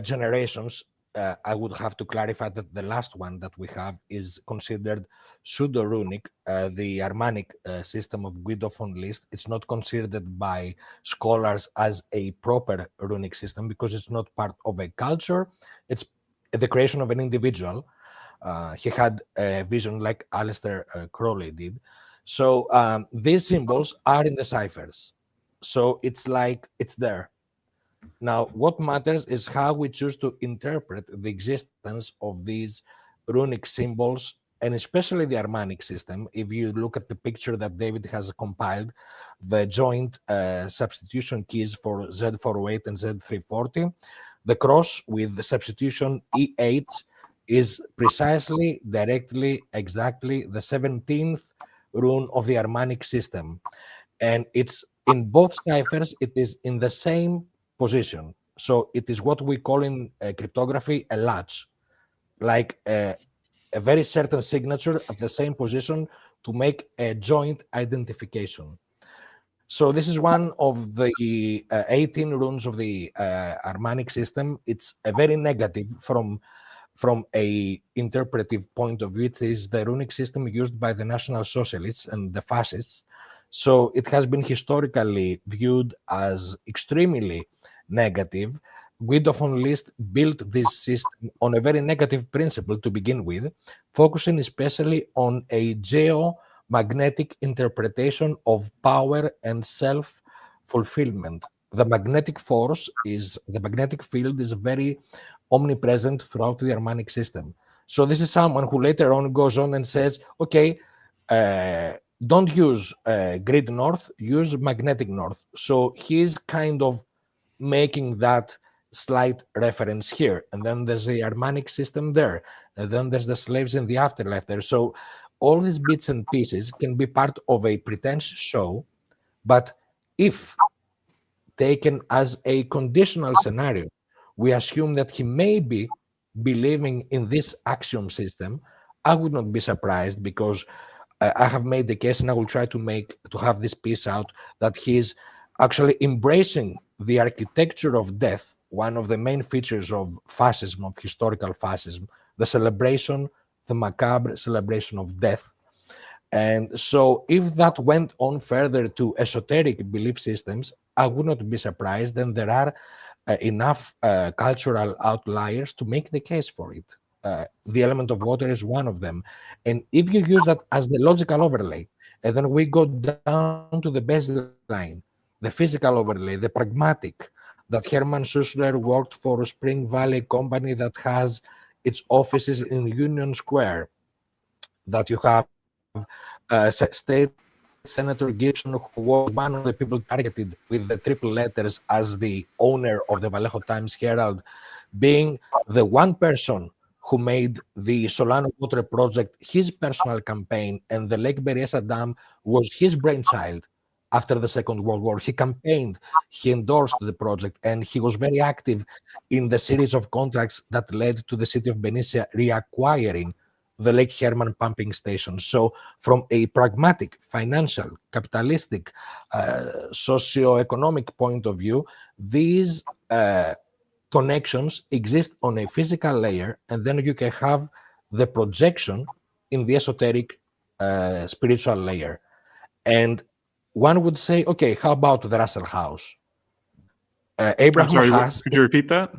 generations, I would have to clarify that the last one that we have is considered pseudo-runic, the Armanic system of Guido von List. It's not considered by scholars as a proper runic system because it's not part of a culture. It's the creation of an individual. He had a vision like Aleister Crowley did. So these symbols are in the ciphers. So it's like it's there. Now, what matters is how we choose to interpret the existence of these runic symbols, and especially the Armanic system. If you look at the picture that David has compiled, the joint substitution keys for Z408 and Z340, the cross with the substitution E8 is precisely, directly, exactly the 17th rune of the Armanic system. And it's in both ciphers, it is in the same position. So it is what we call in cryptography a latch, like a very certain signature at the same position to make a joint identification. So this is one of the 18 runes of the Armanic system. It's a very negative from a interpretive point of view. It is the runic system used by the National Socialists and the Fascists. So it has been historically viewed as extremely negative. Guido von List built this system on a very negative principle to begin with, focusing especially on a geomagnetic interpretation of power and self-fulfillment. The magnetic force is, the magnetic field is very omnipresent throughout the Armanic system. So this is someone who later on goes on and says, okay, don't use grid north, use magnetic north. So he's kind of making that slight reference here. And then there's the Armanic system there. And then there's the slaves in the afterlife there. So all these bits and pieces can be part of a pretentious show, but if taken as a conditional scenario, we assume that he may be believing in this axiom system. I would not be surprised because I have made the case, and I will try to have this piece out, that he is actually embracing the architecture of death, one of the main features of fascism, of historical fascism, the celebration, the macabre celebration of death. And so if that went on further to esoteric belief systems, I would not be surprised. And there are enough cultural outliers to make the case for it. The element of water is one of them. And if you use that as the logical overlay, and then we go down to the baseline, the physical overlay, the pragmatic, that Hermann Schussler worked for a Spring Valley company that has its offices in Union Square, that you have State Senator Gibson, who was one of the people targeted with the triple letters as the owner of the Vallejo Times Herald, being the one person who made the Solano Water Project his personal campaign, and the Lake Berryessa Dam was his brainchild after the Second World War. He campaigned, he endorsed the project, and he was very active in the series of contracts that led to the city of Benicia reacquiring the Lake Herman pumping station. So from a pragmatic, financial, capitalistic, socio-economic point of view, these connections exist on a physical layer, and then you can have the projection in the esoteric spiritual layer. And one would say, okay, how about the Russell House? I'm Abraham sorry, Haas, could you repeat that?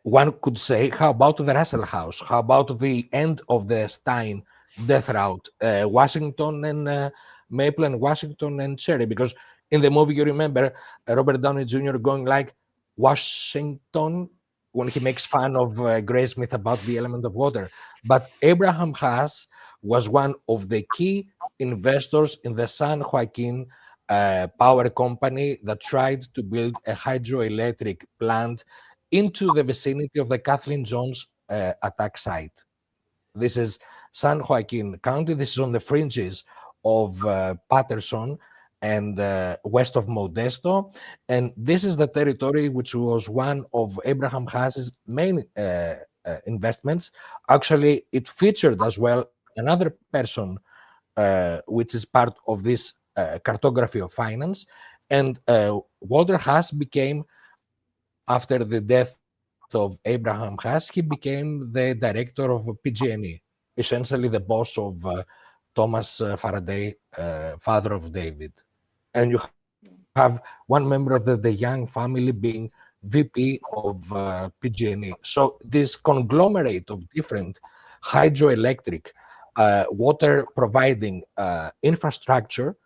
one could say, how about the Russell House? How about the end of the Stein death route? Washington and Maple, and Washington and Cherry? Because in the movie, you remember Robert Downey Jr. going like, Washington, when he makes fun of Graysmith about the element of water. But Abraham Haas was one of the key investors in the San Joaquin power company that tried to build a hydroelectric plant into the vicinity of the Kathleen Jones attack site. This is San Joaquin County. This is on the fringes of Patterson and west of Modesto. And this is the territory which was one of Abraham Haas's main investments. Actually, it featured as well another person which is part of this cartography of finance. And Walter Haas became, after the death of Abraham Haas, he became the director of PG&E, essentially the boss of Thomas Faraday, father of David. And you have one member of the Young family being VP of PG&E. So this conglomerate of different hydroelectric water providing infrastructure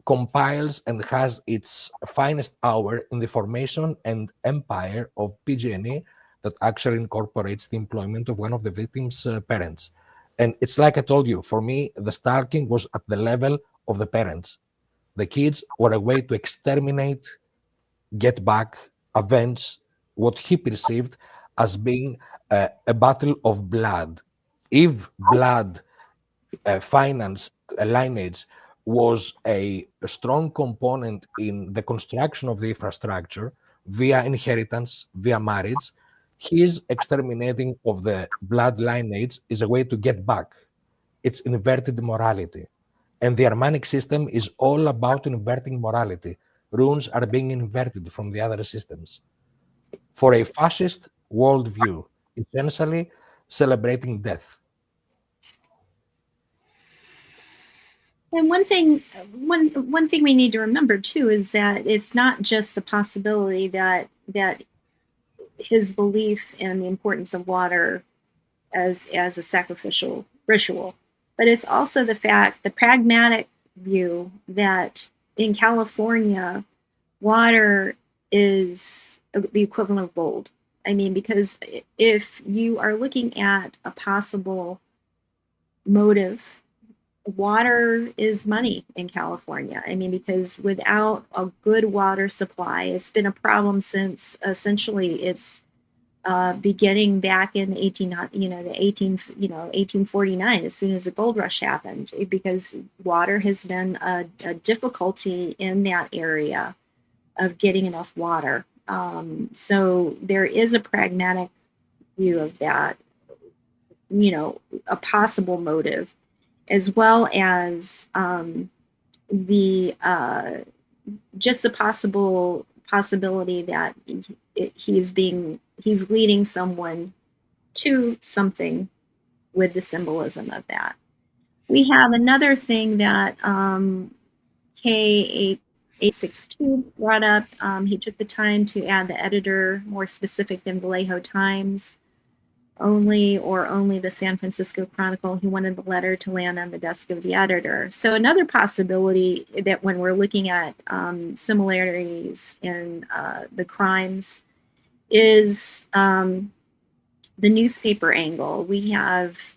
compiles and has its finest hour in the formation and empire of PG&E that actually incorporates the employment of one of the victims' parents. And it's like I told you, for me, the stalking was at the level of the parents. The kids were a way to exterminate, get back, avenge what he perceived as being a battle of blood. If blood finance lineage was a strong component in the construction of the infrastructure via inheritance, via marriage, his exterminating of the blood lineage is a way to get back. It's inverted morality. And the Armanic system is all about inverting morality. Runes are being inverted from the other systems for a fascist worldview, essentially celebrating death. And one thing we need to remember too is that it's not just the possibility that his belief in the importance of water as a sacrificial ritual, but it's also the pragmatic view that in California, water is the equivalent of gold. I mean, because if you are looking at a possible motive, water is money in California. I mean, because without a good water supply, it's been a problem since essentially its beginning back in 1849, as soon as the gold rush happened, because water has been a difficulty in that area of getting enough water. So there is a pragmatic view of that, a possible motive, as well as the just the possibility that he's leading someone to something with the symbolism of that. We have another thing that K862 brought up. He took the time to add the editor, more specific than Vallejo Times only the San Francisco Chronicle. He wanted the letter to land on the desk of the editor. So another possibility that when we're looking at similarities in the crimes is the newspaper angle. We have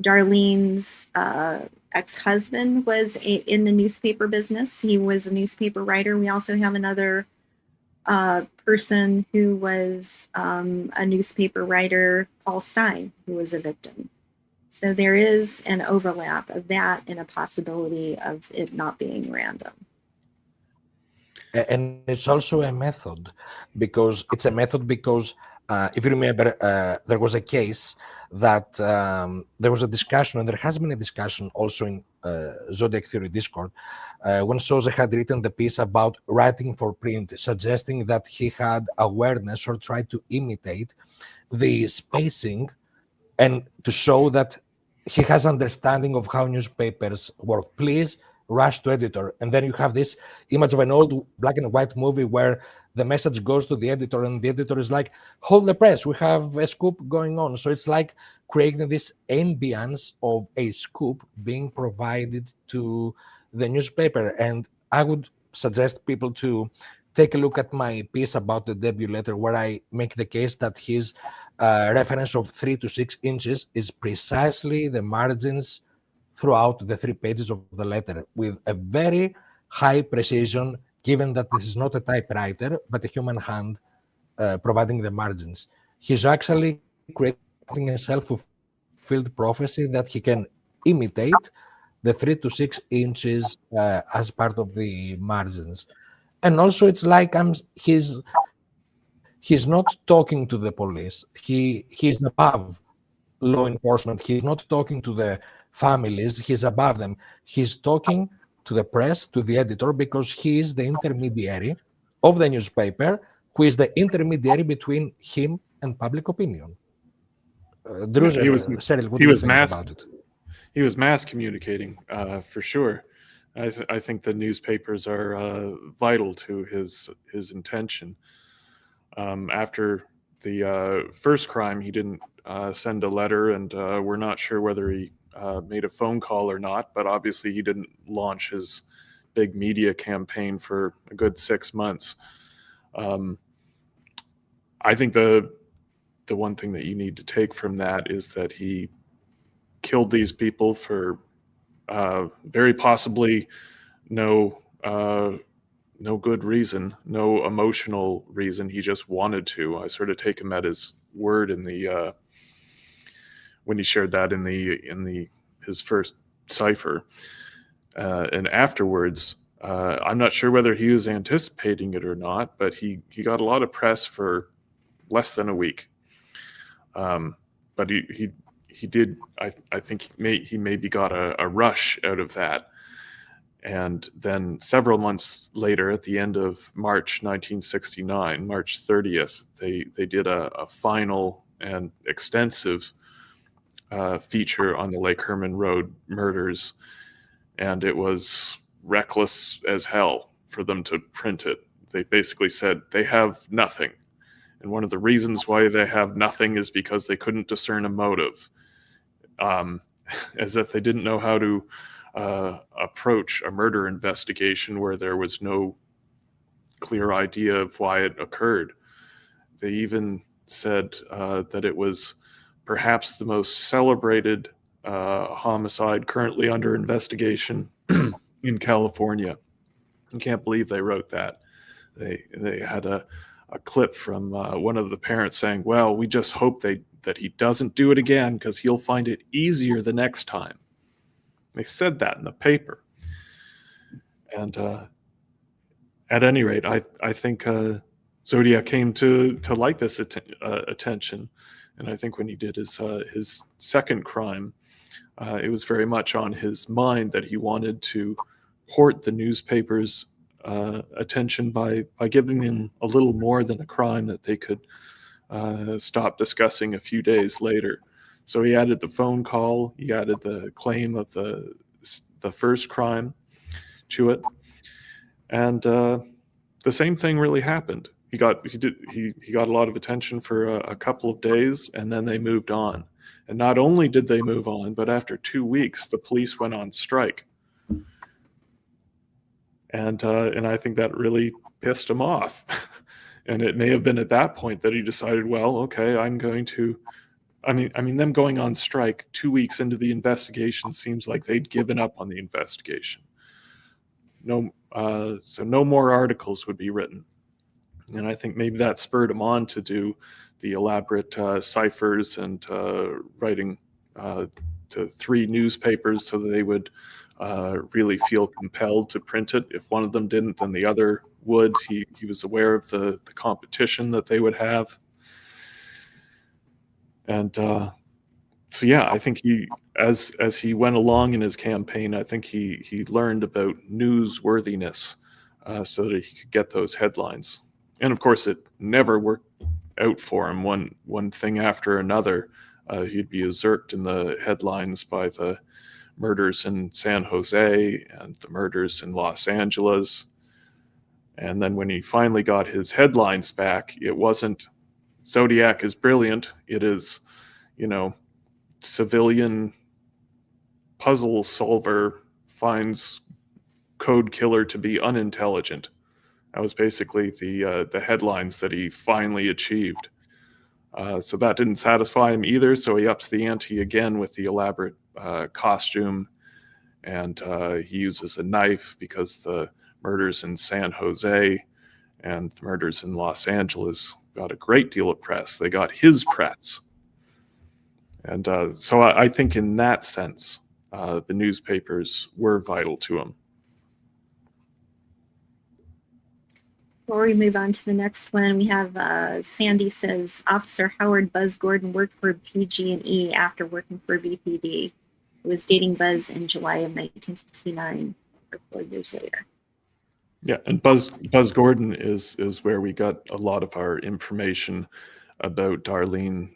Darlene's ex-husband was in the newspaper business. He was a newspaper writer. We also have another person who was a newspaper writer, Paul Stein, who was a victim. So there is an overlap of that and a possibility of it not being random. And it's also a method because if you remember, there was a case that there was a discussion, and there has been a discussion also in Zodiac Theory Discord, when Soze had written the piece about writing for print, suggesting that he had awareness or tried to imitate the spacing and to show that he has understanding of how newspapers work. Please rush to editor. And then you have this image of an old black and white movie where the message goes to the editor and the editor is like, hold the press, we have a scoop going on. So it's like creating this ambience of a scoop being provided to the newspaper. And I would suggest people to take a look at my piece about the debut letter, where I make the case that his reference of 3 to 6 inches is precisely the margins throughout the 3 pages of the letter, with a very high precision, given that this is not a typewriter, but a human hand providing the margins. He's actually creating a self-fulfilled prophecy that he can imitate the 3 to 6 inches as part of the margins. And also it's like he's not talking to the police. He's above law enforcement. He's not talking to the families. He's above them. He's talking to the press, to the editor, because he is the intermediary of the newspaper, who is the intermediary between him and public opinion. Druze, Cyril, what do you think about it? He was mass communicating, for sure. I think the newspapers are vital to his intention. After the first crime, he didn't send a letter, and we're not sure whether he made a phone call or not, but obviously he didn't launch his big media campaign for a good 6 months. I think the one thing that you need to take from that is that he killed these people for very possibly no good reason, no emotional reason. He just wanted to. I sort of take him at his word in the when he shared that in his first cipher, and afterwards, I'm not sure whether he was anticipating it or not, but he got a lot of press for less than a week. But he did. I think he maybe got a rush out of that. And then several months later, at the end of March 1969, March 30th, they did a final and extensive feature on the Lake Herman Road murders, and it was reckless as hell for them to print it. They basically said they have nothing, and one of the reasons why they have nothing is because they couldn't discern a motive, as if they didn't know how to approach a murder investigation where there was no clear idea of why it occurred. They even said that it was perhaps the most celebrated homicide currently under investigation in California. I can't believe they wrote that. They had a clip from one of the parents saying, well, we just hope that he doesn't do it again because he'll find it easier the next time. They said that in the paper. And at any rate, I think Zodiac came to like this attention. And I think when he did his second crime, it was very much on his mind that he wanted to court the newspaper's attention by giving them a little more than a crime that they could stop discussing a few days later. So he added the phone call, he added the claim of the first crime to it, and the same thing really happened. He got a lot of attention for a couple of days, and then they moved on. And not only did they move on, but after 2 weeks, the police went on strike. And I think that really pissed him off. And it may have been at that point that he decided, well, okay, I'm going to. I mean, them going on strike 2 weeks into the investigation seems like they'd given up on the investigation. So no more articles would be written. And I think maybe that spurred him on to do the elaborate ciphers and writing to 3 newspapers so that they would really feel compelled to print it. If one of them didn't, then the other would. He was aware of the competition that they would have. And so yeah, I think as he went along in his campaign, I think he learned about newsworthiness so that he could get those headlines. And of course, it never worked out for him. One thing after another, he'd be usurped in the headlines by the murders in San Jose and the murders in Los Angeles. And then when he finally got his headlines back, it wasn't Zodiac is brilliant. It is, civilian puzzle solver finds code killer to be unintelligent. That was basically the headlines that he finally achieved. So that didn't satisfy him either. So he ups the ante again with the elaborate costume, and he uses a knife because the murders in San Jose and the murders in Los Angeles got a great deal of press. They got his press. And so I think in that sense, the newspapers were vital to him. Before we move on to the next one, we have Sandy says, Officer Howard Buzz Gordon worked for PG&E after working for BPD. He was dating Buzz in July of 1969, or 4 years later. Yeah, and Buzz Gordon is where we got a lot of our information about Darlene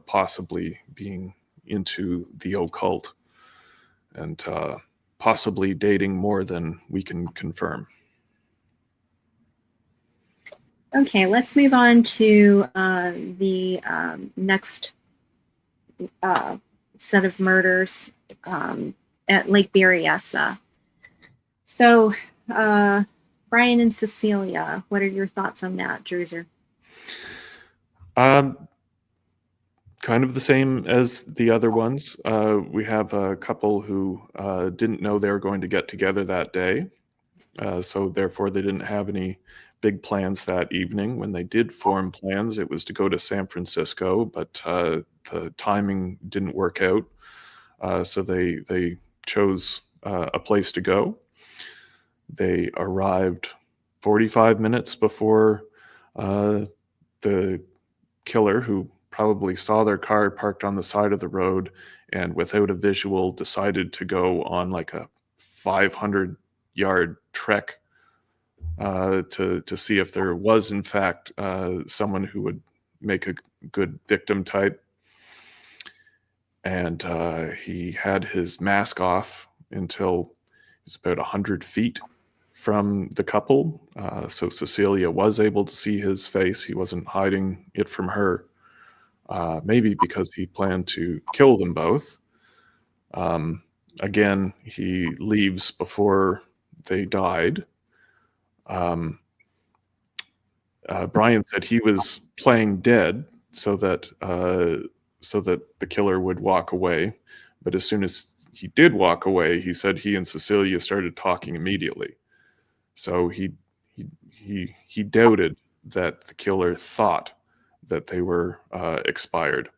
possibly being into the occult and possibly dating more than we can confirm. Okay, let's move on to the next set of murders at Lake Berryessa. So, Brian and Cecilia, what are your thoughts on that, Druser? Kind of the same as the other ones. We have a couple who didn't know they were going to get together that day. So therefore, they didn't have any big plans that evening. When they did form plans, it was to go to San Francisco, but the timing didn't work out. So they chose a place to go. They arrived 45 minutes before the killer, who probably saw their car parked on the side of the road and without a visual decided to go on like a 500-yard trek to see if there was in fact someone who would make a good victim type. And he had his mask off until he was about 100 feet from the couple. So Cecilia was able to see his face. He wasn't hiding it from her. Maybe because he planned to kill them both. Again, he leaves before they died. Brian said he was playing dead so that the killer would walk away. But as soon as he did walk away, he said he and Cecilia started talking immediately. So he doubted that the killer thought that they were expired.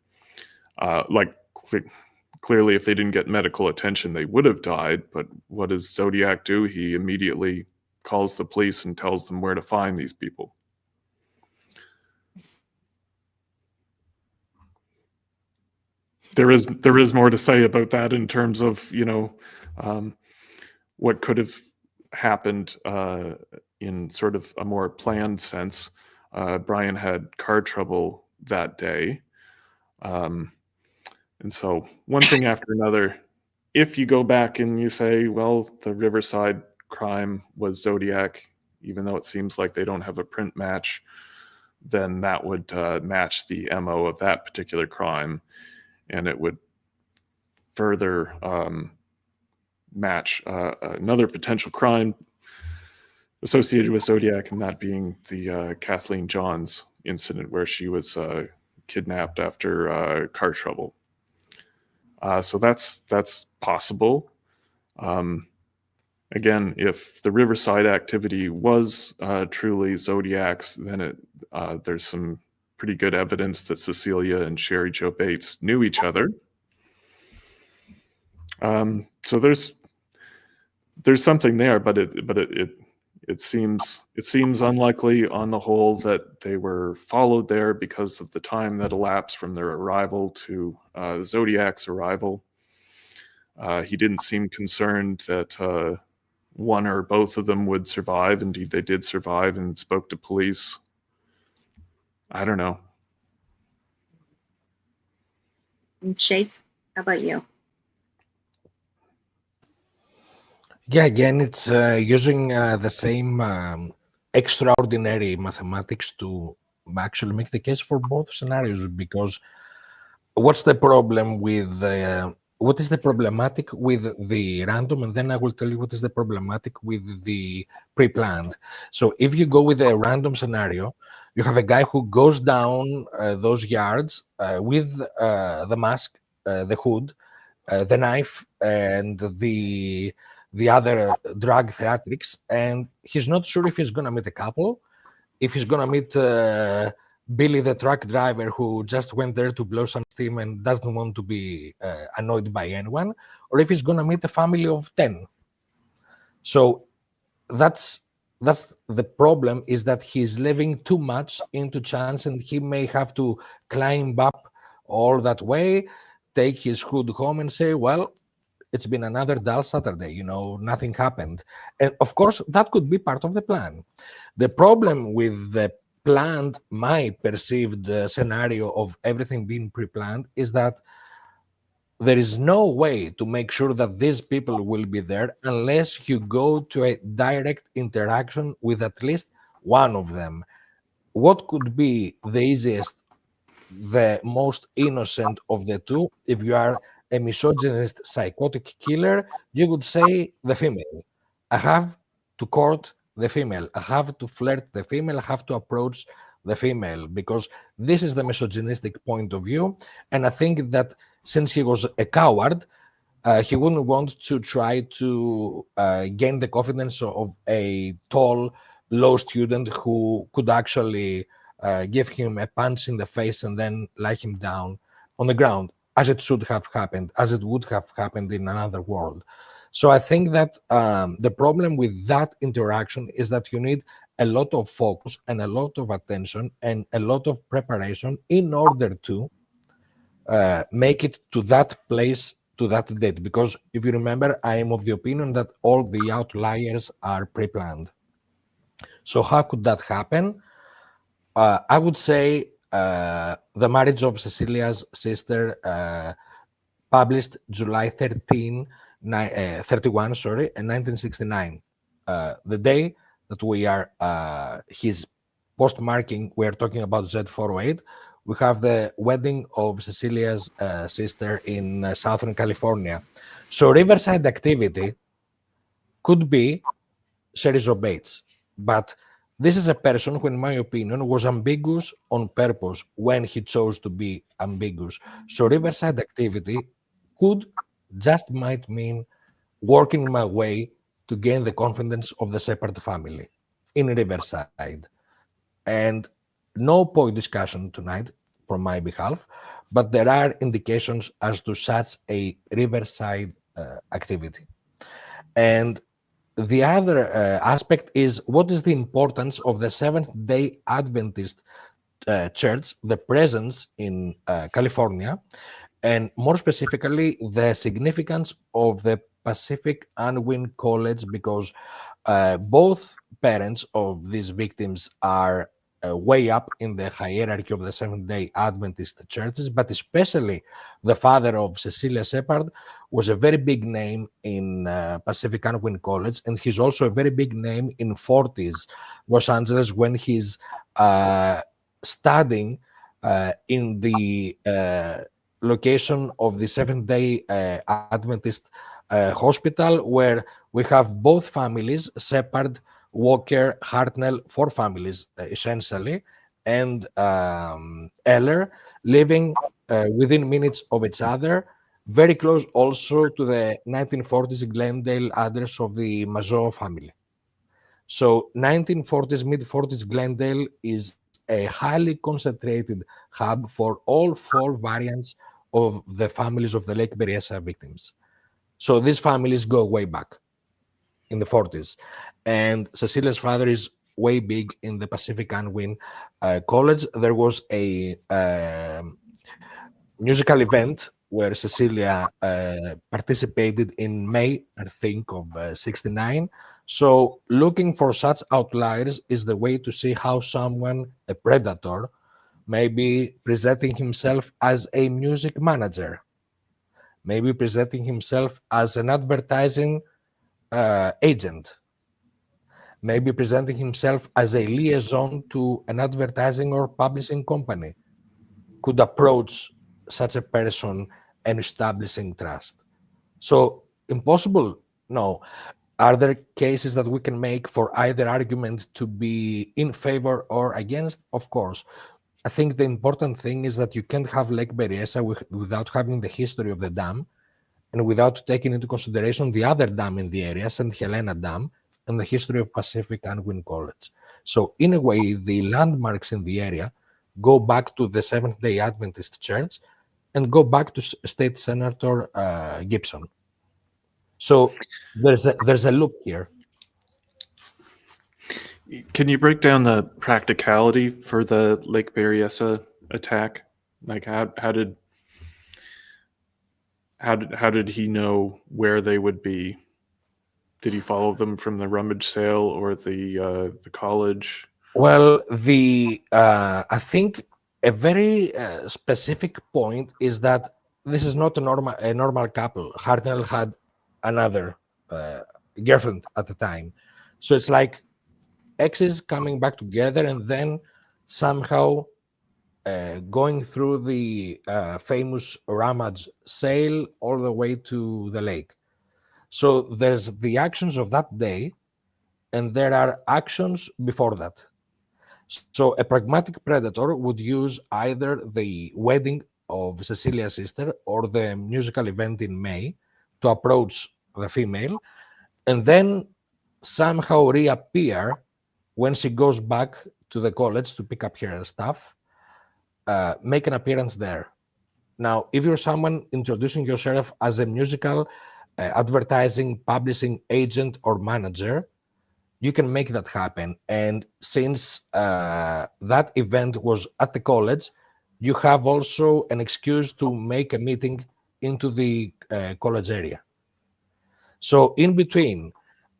Clearly, if they didn't get medical attention, they would have died. But what does Zodiac do? He immediately calls the police and tells them where to find these people. There is more to say about that in terms of what could have happened in sort of a more planned sense. Brian had car trouble that day. And so one thing after another, if you go back and you say, well, the Riverside crime was Zodiac, even though it seems like they don't have a print match, then that would match the MO of that particular crime. And it would further match another potential crime associated with Zodiac, and that being the Kathleen Johns incident where she was kidnapped after car trouble. So that's possible. Again, if the Riverside activity was truly Zodiac's, then there's some pretty good evidence that Cecilia and Sherry Jo Bates knew each other. So there's something there, but it seems unlikely on the whole that they were followed there because of the time that elapsed from their arrival to Zodiac's arrival. He didn't seem concerned that one or both of them would survive. Indeed, they did survive and spoke to police. I don't know. And Shake, how about you? Yeah, again, it's using the same extraordinary mathematics to actually make the case for both scenarios. Because what's the problem with what is the problematic with the random, and then I will tell you what is the problematic with the pre-planned. So if you go with a random scenario, you have a guy who goes down those yards with the mask, the hood, the knife, and the other drug theatrics, and he's not sure if he's gonna meet a couple, if he's gonna meet Billy the truck driver who just went there to blow some steam and doesn't want to be annoyed by anyone, or if he's gonna meet a family of 10. So that's the problem, is that he's living too much into chance, and he may have to climb up all that way, take his hood home and say, well, it's been another dull Saturday, nothing happened. And of course, that could be part of the plan. The problem with the planned, my perceived scenario of everything being pre-planned, is that there is no way to make sure that these people will be there unless you go to a direct interaction with at least one of them. What could be the easiest, the most innocent of the two? If you are a misogynist psychotic killer, you would say the female. I have to court the female. I have to flirt the female. I have to approach the female, because this is the misogynistic point of view. And I think that since he was a coward, he wouldn't want to try to gain the confidence of a tall, low student who could actually give him a punch in the face and then lie him down on the ground, as it should have happened, as it would have happened in another world. So I think that the problem with that interaction is that you need a lot of focus and a lot of attention and a lot of preparation in order to make it to that place, to that date. Because if you remember, I am of the opinion that all the outliers are pre-planned. So how could that happen? I would say the marriage of Cecilia's sister, published July 31, 1969. The day that we are his postmarking, we are talking about Z408. We have the wedding of Cecilia's sister in Southern California. So Riverside activity could be Sherry Jo Bates, but this is a person who, in my opinion, was ambiguous on purpose when he chose to be ambiguous. So Riverside activity could just might mean working my way to gain the confidence of the Shepard family in Riverside. And no point discussion tonight from my behalf, but there are indications as to such a Riverside activity. And the other aspect is, what is the importance of the Seventh-day Adventist Church, the presence in California, and more specifically, the significance of the Pacific Unwin College, because both parents of these victims are way up in the hierarchy of the Seventh-day Adventist churches, but especially the father of Cecilia Shepard was a very big name in Pacific Unwin College, and he's also a very big name in 40s Los Angeles when he's studying in the location of the Seventh-day Adventist hospital, where we have both families, Shepard, Walker, Hartnell, four families essentially, and Eller living within minutes of each other, very close also to the 1940s Glendale address of the Mazot family. So 1940s, mid-40s Glendale is a highly concentrated hub for all four variants of the families of the Lake Berryessa victims. So these families go way back in the 40s. And Cecilia's father is way big in the Pacific Unwin College. There was a musical event where Cecilia participated in May, I think, of 69. So looking for such outliers is the way to see how someone, a predator, may be presenting himself as a music manager, maybe presenting himself as an advertising agent, maybe presenting himself as a liaison to an advertising or publishing company, could approach such a person and establishing trust. So, impossible? No. Are there cases that we can make for either argument to be in favor or against? Of course. I think the important thing is that you can't have Lake Berryessa without having the history of the dam and without taking into consideration the other dam in the area, St. Helena Dam, and the history of Pacific Unwin College. So, in a way, the landmarks in the area go back to the Seventh-day Adventist Church and go back to State Senator Gibson. So, there's a loop here. Can you break down the practicality for the Lake Berryessa attack? Like how did he know where they would be? Did he follow them from the rummage sale or the college? Well, I think a very specific point is that this is not a normal couple. Hartnell had another girlfriend at the time, so it's like exes coming back together and then somehow going through the famous rummage sale all the way to the lake. So there's the actions of that day, and there are actions before that. So a pragmatic predator would use either the wedding of Cecilia's sister or the musical event in May to approach the female and then somehow reappear when she goes back to the college to pick up her stuff, make an appearance there. Now, if you're someone introducing yourself as a musical advertising, publishing agent or manager, you can make that happen. And since that event was at the college, you have also an excuse to make a meeting into the college area. So in between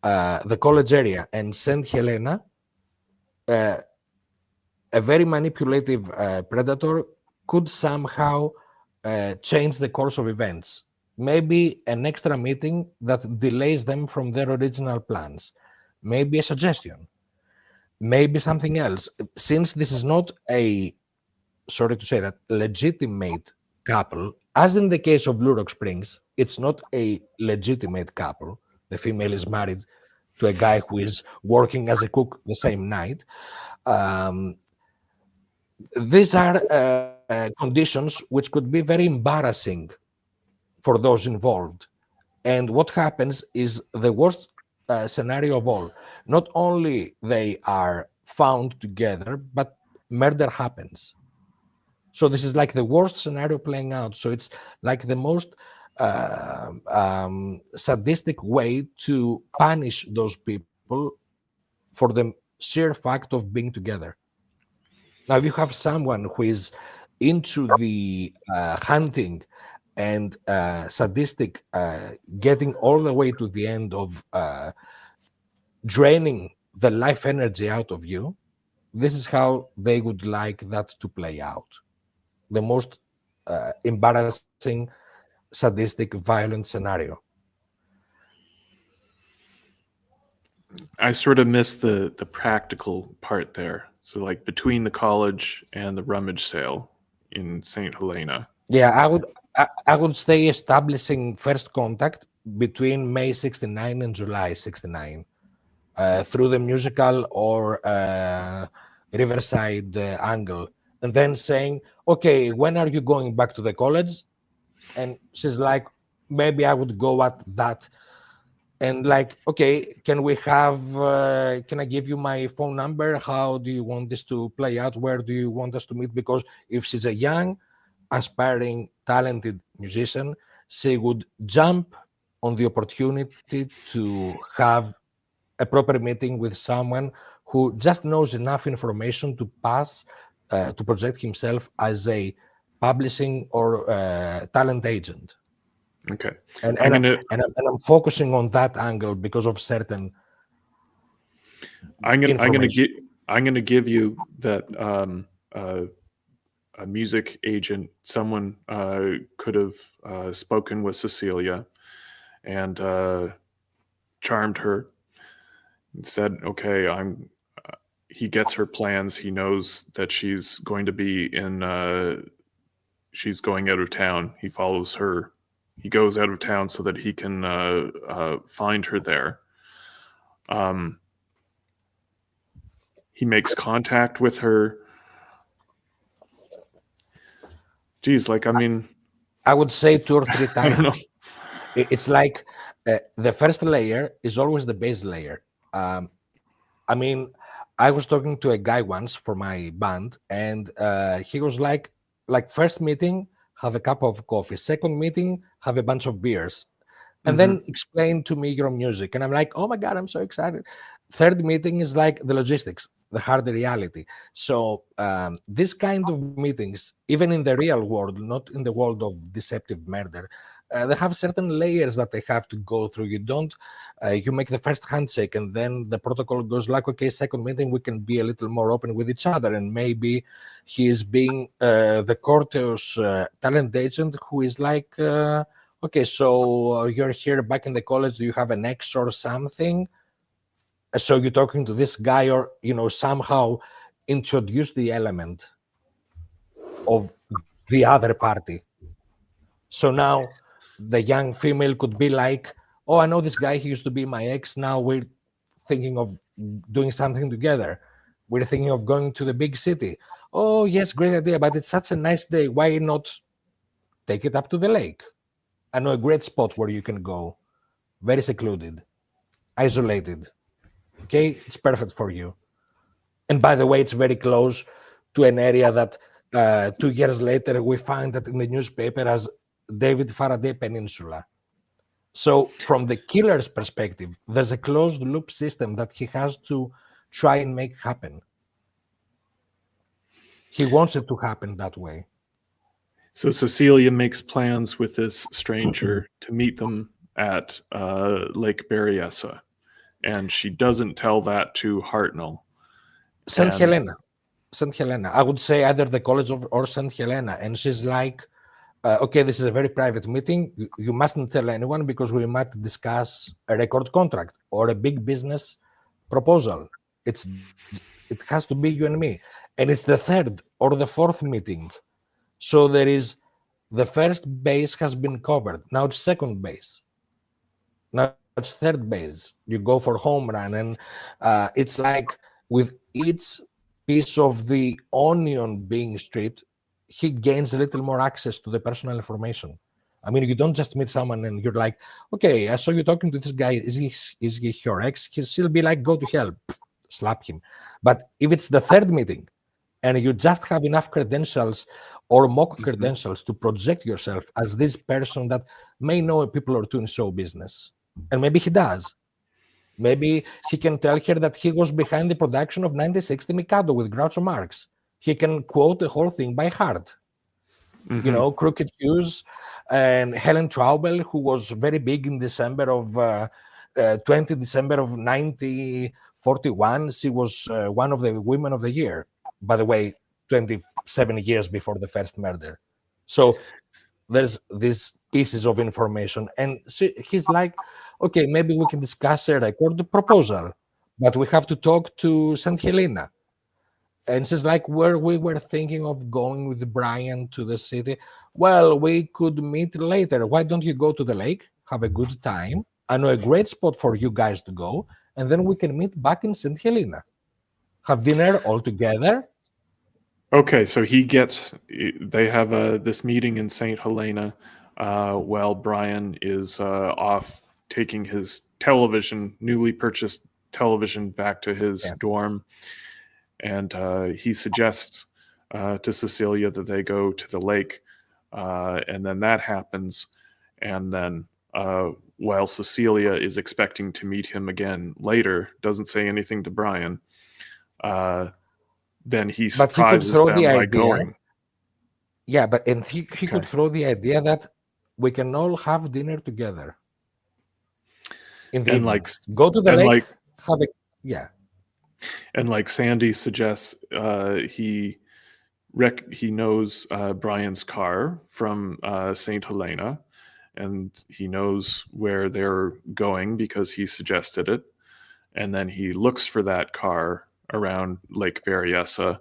the college area and St. Helena, a very manipulative predator could somehow change the course of events. Maybe an extra meeting that delays them from their original plans. Maybe a suggestion. Maybe something else. Since this is not a, sorry to say that, legitimate couple, as in the case of Blue Rock Springs, it's not a legitimate couple. The female is married to a guy who is working as a cook the same night. These are conditions which could be very embarrassing for those involved. And what happens is the worst scenario of all. Not only they are found together, but murder happens. So this is like the worst scenario playing out. So it's like the most sadistic way to punish those people for the sheer fact of being together. Now, if you have someone who is into the hunting and sadistic, getting all the way to the end of draining the life energy out of you, this is how they would like that to play out. The most embarrassing, sadistic, violent scenario. I sort of missed the practical part there. So like between the college and the rummage sale in St. Helena. Yeah, I would say establishing first contact between May 69 and July 69. through the musical or Riverside angle, and then saying, "Okay, when are you going back to the college?" And she's like, "Maybe I would go at that." And like, "Okay, can we have? Can I give you my phone number? How do you want this to play out? Where do you want us to meet?" Because if she's a young, aspiring, talented musician, she would jump on the opportunity to have a proper meeting with someone who just knows enough information to pass to project himself as a publishing or talent agent. Okay. And I'm and, gonna and I'm focusing on that angle because of certain I'm gonna information. give you that a music agent, someone could have spoken with Cecilia and charmed her and said, "Okay, I'm." He gets her plans. He knows that she's going to be in. She's going out of town. He follows her. He goes out of town so that he can find her there. Um, he makes contact with her. Geez, like I mean, I would say 2 or 3 I don't know. times. It's like the first layer is always the base layer. I mean, I was talking to a guy once for my band, and he was like first meeting, have a cup of coffee. Second meeting, have a bunch of beers, and Mm-hmm. then explain to me your music. And I'm like, oh my God, I'm so excited. Third meeting is like the logistics, the hard reality. So this kind of meetings, even in the real world, not in the world of deceptive murder, they have certain layers that they have to go through. You don't, you make the first handshake, and then the protocol goes like, okay, second meeting, we can be a little more open with each other. And maybe he is being the courteous talent agent who is like, okay, so you're here back in the college. Do you have an ex or something? So you're talking to this guy, or somehow introduce the element of the other party. So now the young female could be like, "Oh, I know this guy. He used to be my ex. Now we're thinking of doing something together. We're thinking of going to the big city. Oh, yes, great idea. But it's such a nice day. Why not take it up to the lake? I know a great spot where you can go, very secluded, isolated. Okay, it's perfect for you. And by the way, it's very close to an area that 2 years later we find that in the newspaper as David Faraday Peninsula." So from the killer's perspective, there's a closed loop system that he has to try and make happen. He wants it to happen that way. So Cecilia makes plans with this stranger to meet them at Lake Berryessa, and she doesn't tell that to Hartnell. St. And Helena. St. Helena. I would say either the college or St. Helena. And she's like, okay, this is a very private meeting. You mustn't tell anyone because we might discuss a record contract or a big business proposal. It has to be you and me. And it's the third or the fourth meeting. So there is the first base has been covered. Now it's second base. Now it's third base. You go for home run. And it's like with each piece of the onion being stripped, he gains a little more access to the personal information. I mean, you don't just meet someone and you're like, okay, I saw you talking to this guy. Is he your ex? He'll still be like, go to hell, slap him. But if it's the third meeting and you just have enough credentials or mock credentials to project yourself as this person that may know people or two in show business, and maybe he does. Maybe he can tell her that he was behind the production of 1960 Mikado with Groucho Marx. He can quote the whole thing by heart. Crooked Hughes and Helen Traubel, who was very big in December of 20 December of 1941. She was one of the women of the year, by the way, 27 years before the first murder. So there's these pieces of information, and he's like, okay, maybe we can discuss a record proposal, but we have to talk to St. Helena. And she's like, where we were thinking of going with Brian to the city. Well, we could meet later. Why don't you go to the lake, have a good time? I know a great spot for you guys to go, and then we can meet back in St. Helena, have dinner all together. Okay, so they have this meeting in St. Helena while Brian is off taking his newly purchased television back to his Yeah. dorm. And he suggests to Cecilia that they go to the lake. And then that happens. And then while Cecilia is expecting to meet him again later, doesn't say anything to Brian, then he But he could surprises throw the them by idea. going. Yeah, but and he could Okay. throw the idea that we can all have dinner together in the And evening. like, Go to the and lake, like, have a yeah. and like Sandy suggests, he knows Brian's car from St. Helena, and he knows where they're going because he suggested it. And then he looks for that car around Lake Berryessa,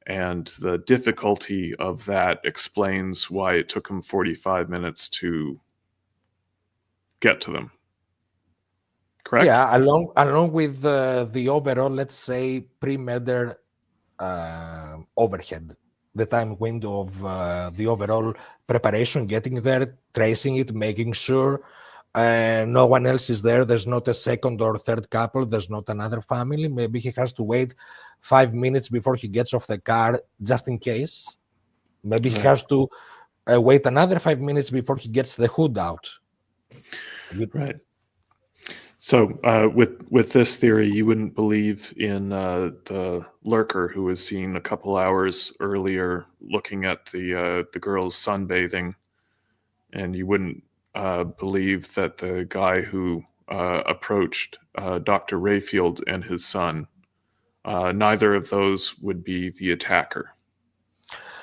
and the difficulty of that explains why it took him 45 minutes to get to them. Correct? Yeah, along with the overall, let's say, pre-murder overhead, the time window of the overall preparation, getting there, tracing it, making sure no one else is there. There's not a second or third couple. There's not another family. Maybe he has to wait 5 minutes before he gets off the car, just in case. Maybe he Right. has to wait another 5 minutes before he gets the hood out. Right. So with this theory, you wouldn't believe in the lurker who was seen a couple hours earlier looking at the girls sunbathing, and you wouldn't believe that the guy who approached Dr. Rayfield and his son, neither of those would be the attacker.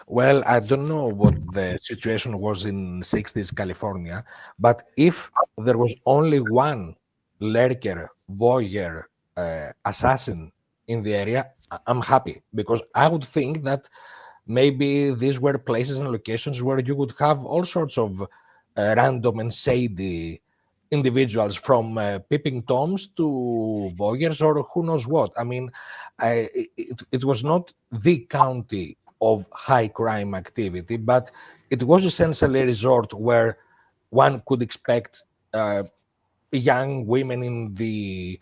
Well, I don't know what the situation was in 60s California, but if there was only one lurker, voyeur, assassin in the area, I'm happy, because I would think that maybe these were places and locations where you would have all sorts of random and shady individuals, from peeping toms to voyeurs or who knows what. I mean, it was not the county of high crime activity, but it was essentially a resort where one could expect young women in the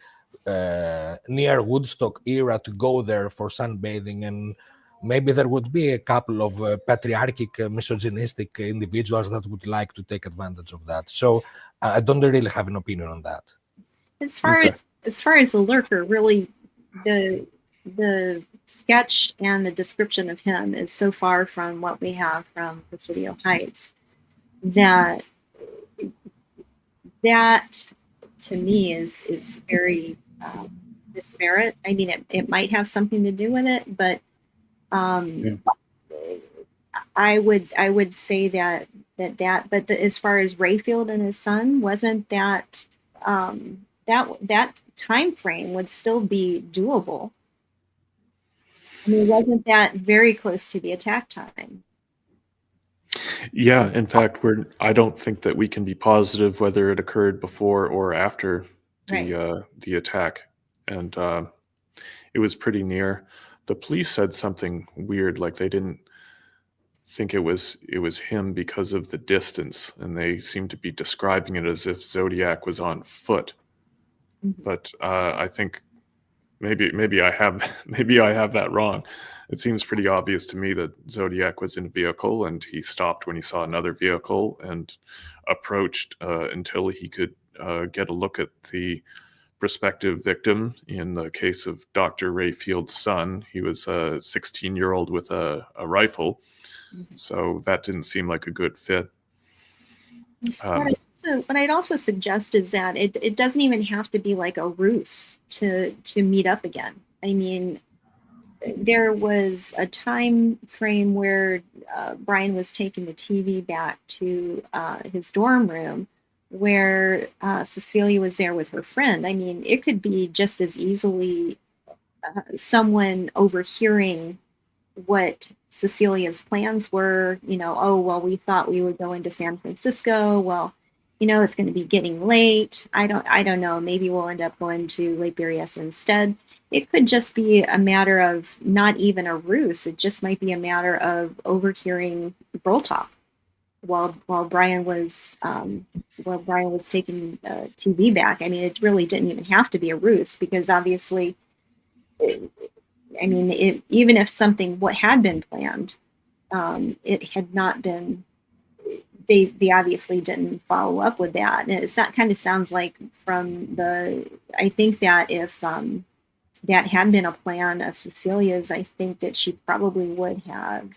near Woodstock era to go there for sunbathing, and maybe there would be a couple of patriarchic, misogynistic individuals that would like to take advantage of that. So I don't really have an opinion on that. As far as the lurker, really, the sketch and the description of him is so far from what we have from Presidio Heights that to me is very disparate. I mean, it might have something to do with it, but I would say that but as far as Rayfield and his son, wasn't that that time frame would still be doable. I mean, wasn't that very close to the attack time? Yeah, in fact, I don't think that we can be positive whether it occurred before or after the attack, and it was pretty near. The police said something weird, like they didn't think it was him because of the distance, and they seemed to be describing it as if Zodiac was on foot. Mm-hmm. But I think maybe I have that wrong. It seems pretty obvious to me that Zodiac was in a vehicle, and he stopped when he saw another vehicle and approached until he could get a look at the prospective victim. In the case of Dr. Rayfield's son, he was a 16-year-old with a rifle, so that didn't seem like a good fit. What I'd also suggest is that it doesn't even have to be like a ruse to meet up again. I mean, there was a time frame where Brian was taking the TV back to his dorm room, where Cecilia was there with her friend. I mean, it could be just as easily someone overhearing what Cecilia's plans were. You know, oh, well, we thought we would go into San Francisco. Well, it's going to be getting late. I don't know. Maybe we'll end up going to Lake Berryessa instead. It could just be a matter of not even a ruse. It just might be a matter of overhearing girl talk while Brian was taking TV back. I mean, it really didn't even have to be a ruse because obviously, even if something what had been planned, it had not been. They obviously didn't follow up with that, and it kind of sounds like from the. I think that if that had been a plan of Cecilia's, I think that she probably would have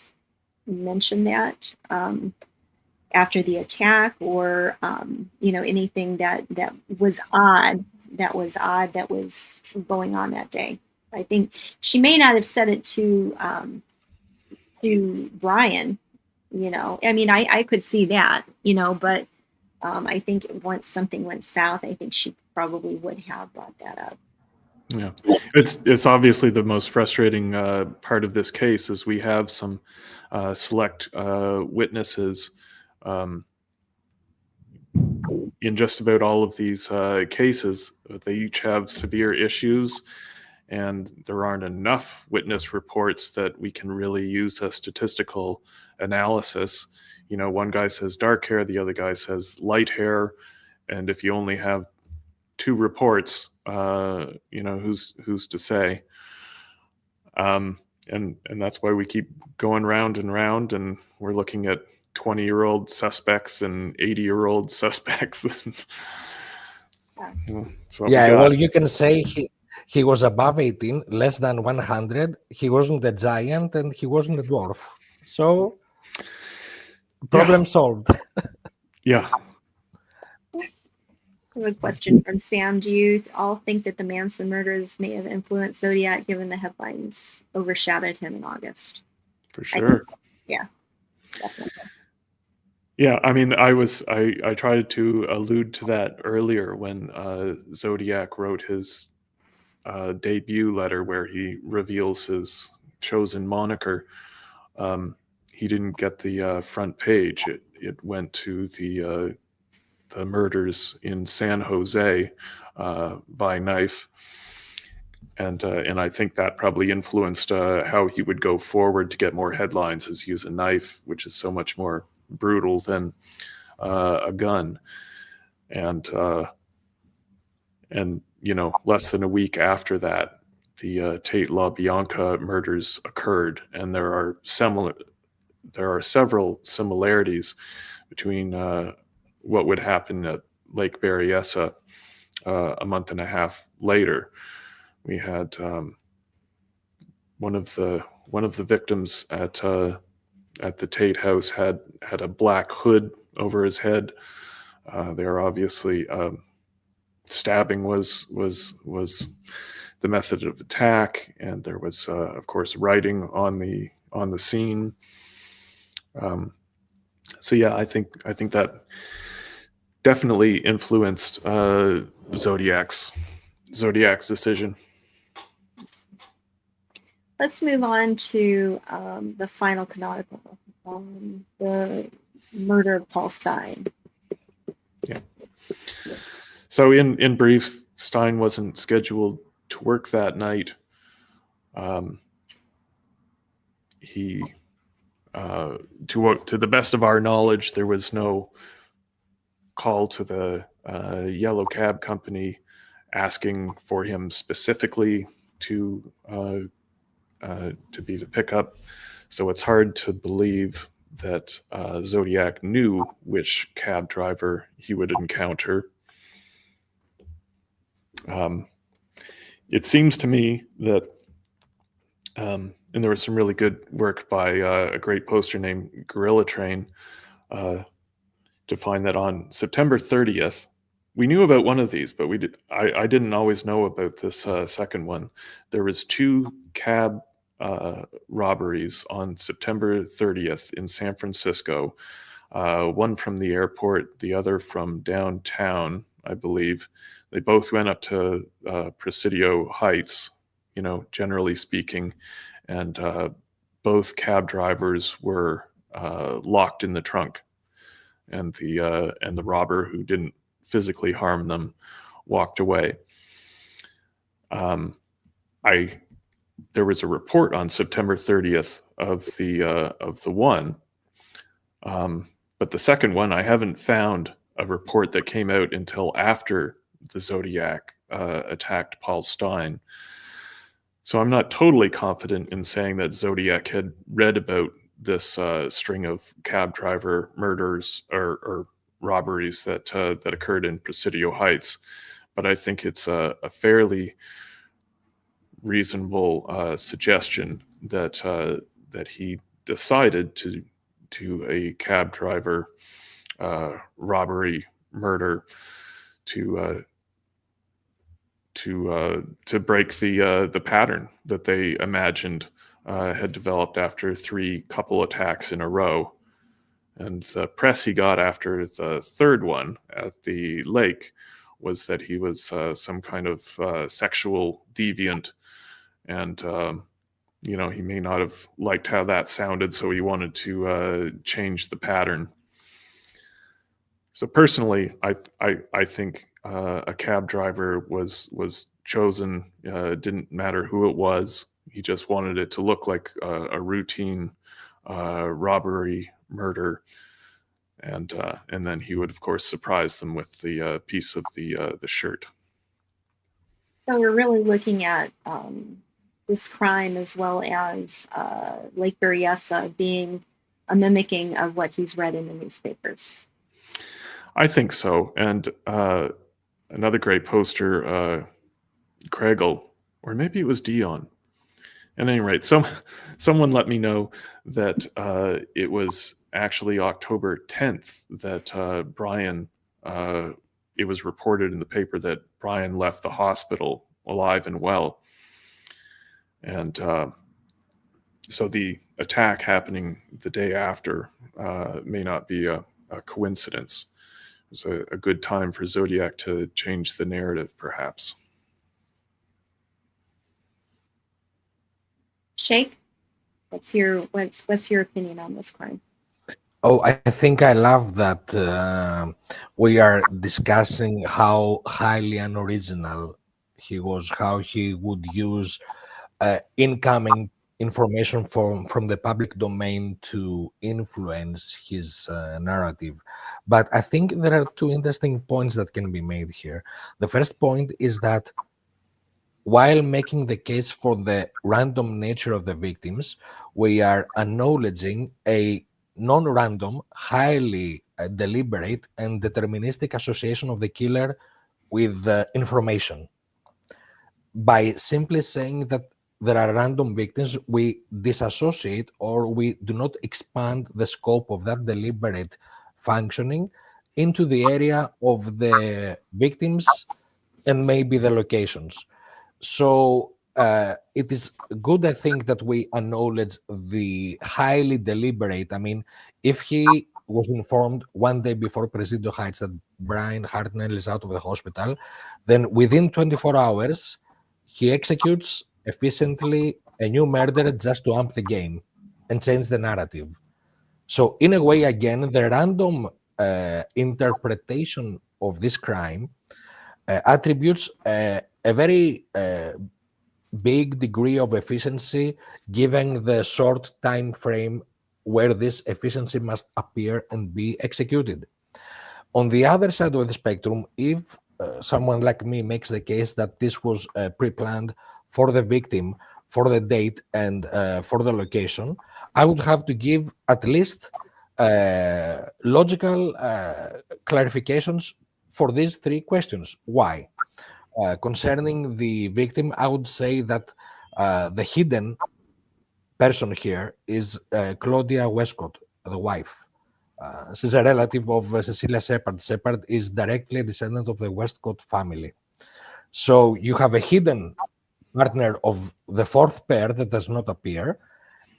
mentioned that. After the attack, or anything that was odd that was going on that day. I think she may not have said it to Brian. I could see that, but I think once something went south, I think she probably would have brought that up. Yeah, it's obviously the most frustrating part of this case is we have some select witnesses in just about all of these cases. They each have severe issues, and there aren't enough witness reports that we can really use a statistical analysis. One guy says dark hair, the other guy says light hair, and if you only have two reports, who's to say? And that's why we keep going round and round, and we're looking at 20-year-old suspects and 80-year-old suspects. Well, you can say he was above 18, less than 100. He wasn't a giant, and he wasn't a dwarf. So, problem solved. Yeah. I have a question from Sam. Do you all think that the Manson murders may have influenced Zodiac, given the headlines overshadowed him in August? For sure. So. Yeah, that's my point. Yeah, I mean, I tried to allude to that earlier when Zodiac wrote his debut letter where he reveals his chosen moniker. He didn't get the front page. It went to the murders in San Jose by knife, and I think that probably influenced how he would go forward to get more headlines, is use a knife, which is so much more brutal than a gun. And less than a week after that, the Tate LaBianca murders occurred, and there are several similarities between what would happen at Lake Berryessa a month and a half later. We had one of the victims at the Tate house had a black hood over his head. They are obviously stabbing was the method of attack, and there was of course writing on the scene. So yeah, I think that definitely influenced Zodiac's decision. Let's move on to the final canonical, the murder of Paul Stein. Yeah. So in brief, Stein wasn't scheduled to work that night. He, to the best of our knowledge, there was no call to the yellow cab company asking for him specifically to be the pickup. So it's hard to believe that Zodiac knew which cab driver he would encounter. It seems to me that, and there was some really good work by a great poster named Gorilla Train to find that on September 30th, we knew about one of these, but I didn't always know about this second one. There was two cab robberies on September 30th in San Francisco, one from the airport, the other from downtown, I believe. They both went up to Presidio Heights, generally speaking, and both cab drivers were locked in the trunk. and the robber who didn't physically harm them walked away. There was a report on September 30th of the one, but the second one, I haven't found a report that came out until after the Zodiac attacked Paul Stein. So I'm not totally confident in saying that Zodiac had read about this string of cab driver murders or robberies that occurred in Presidio Heights, but I think it's a fairly reasonable suggestion that he decided to do a cab driver robbery murder to break the pattern that they imagined had developed after 3 couple attacks in a row. And the press he got after the third one at the lake was that he was some kind of sexual deviant, and he may not have liked how that sounded, so he wanted to change the pattern. So personally, I think a cab driver was chosen. Didn't matter who it was. He just wanted it to look like a routine robbery murder, and then he would, of course, surprise them with the piece of the shirt. So we're really looking at this crime as well as Lake Berryessa being a mimicking of what he's read in the newspapers. I think so. And another great poster, Chronicle, or maybe it was Dion. At any rate, someone let me know that it was actually October 10th that Brian, it was reported in the paper that Brian left the hospital alive and well. And so the attack happening the day after may not be a coincidence. It was a good time for Zodiac to change the narrative, perhaps. Shake, what's your opinion on this crime? Oh, I think I love that we are discussing how highly unoriginal he was, how he would use incoming information from the public domain to influence his narrative. But I think there are 2 interesting points that can be made here. The first point is that while making the case for the random nature of the victims, we are acknowledging a non-random, highly deliberate and deterministic association of the killer with information. By simply saying that there are random victims, we disassociate or we do not expand the scope of that deliberate functioning into the area of the victims and maybe the locations. So it is good, I think, that we acknowledge the highly deliberate. I mean, if he was informed one day before Presidio Heights that Brian Hartnell is out of the hospital, then within 24 hours, he executes efficiently a new murder just to amp the game and change the narrative. So in a way, again, the random interpretation of this crime attributes a very big degree of efficiency given the short time frame where this efficiency must appear and be executed. On the other side of the spectrum, if someone like me makes the case that this was pre-planned for the victim, for the date, and for the location, I would have to give at least logical clarifications for these 3 questions. Why? Concerning the victim, I would say that the hidden person here is Claudia Westcott, the wife. She's a relative of Cecilia Shepard. Shepard is directly a descendant of the Westcott family. So you have a hidden partner of the 4th pair that does not appear,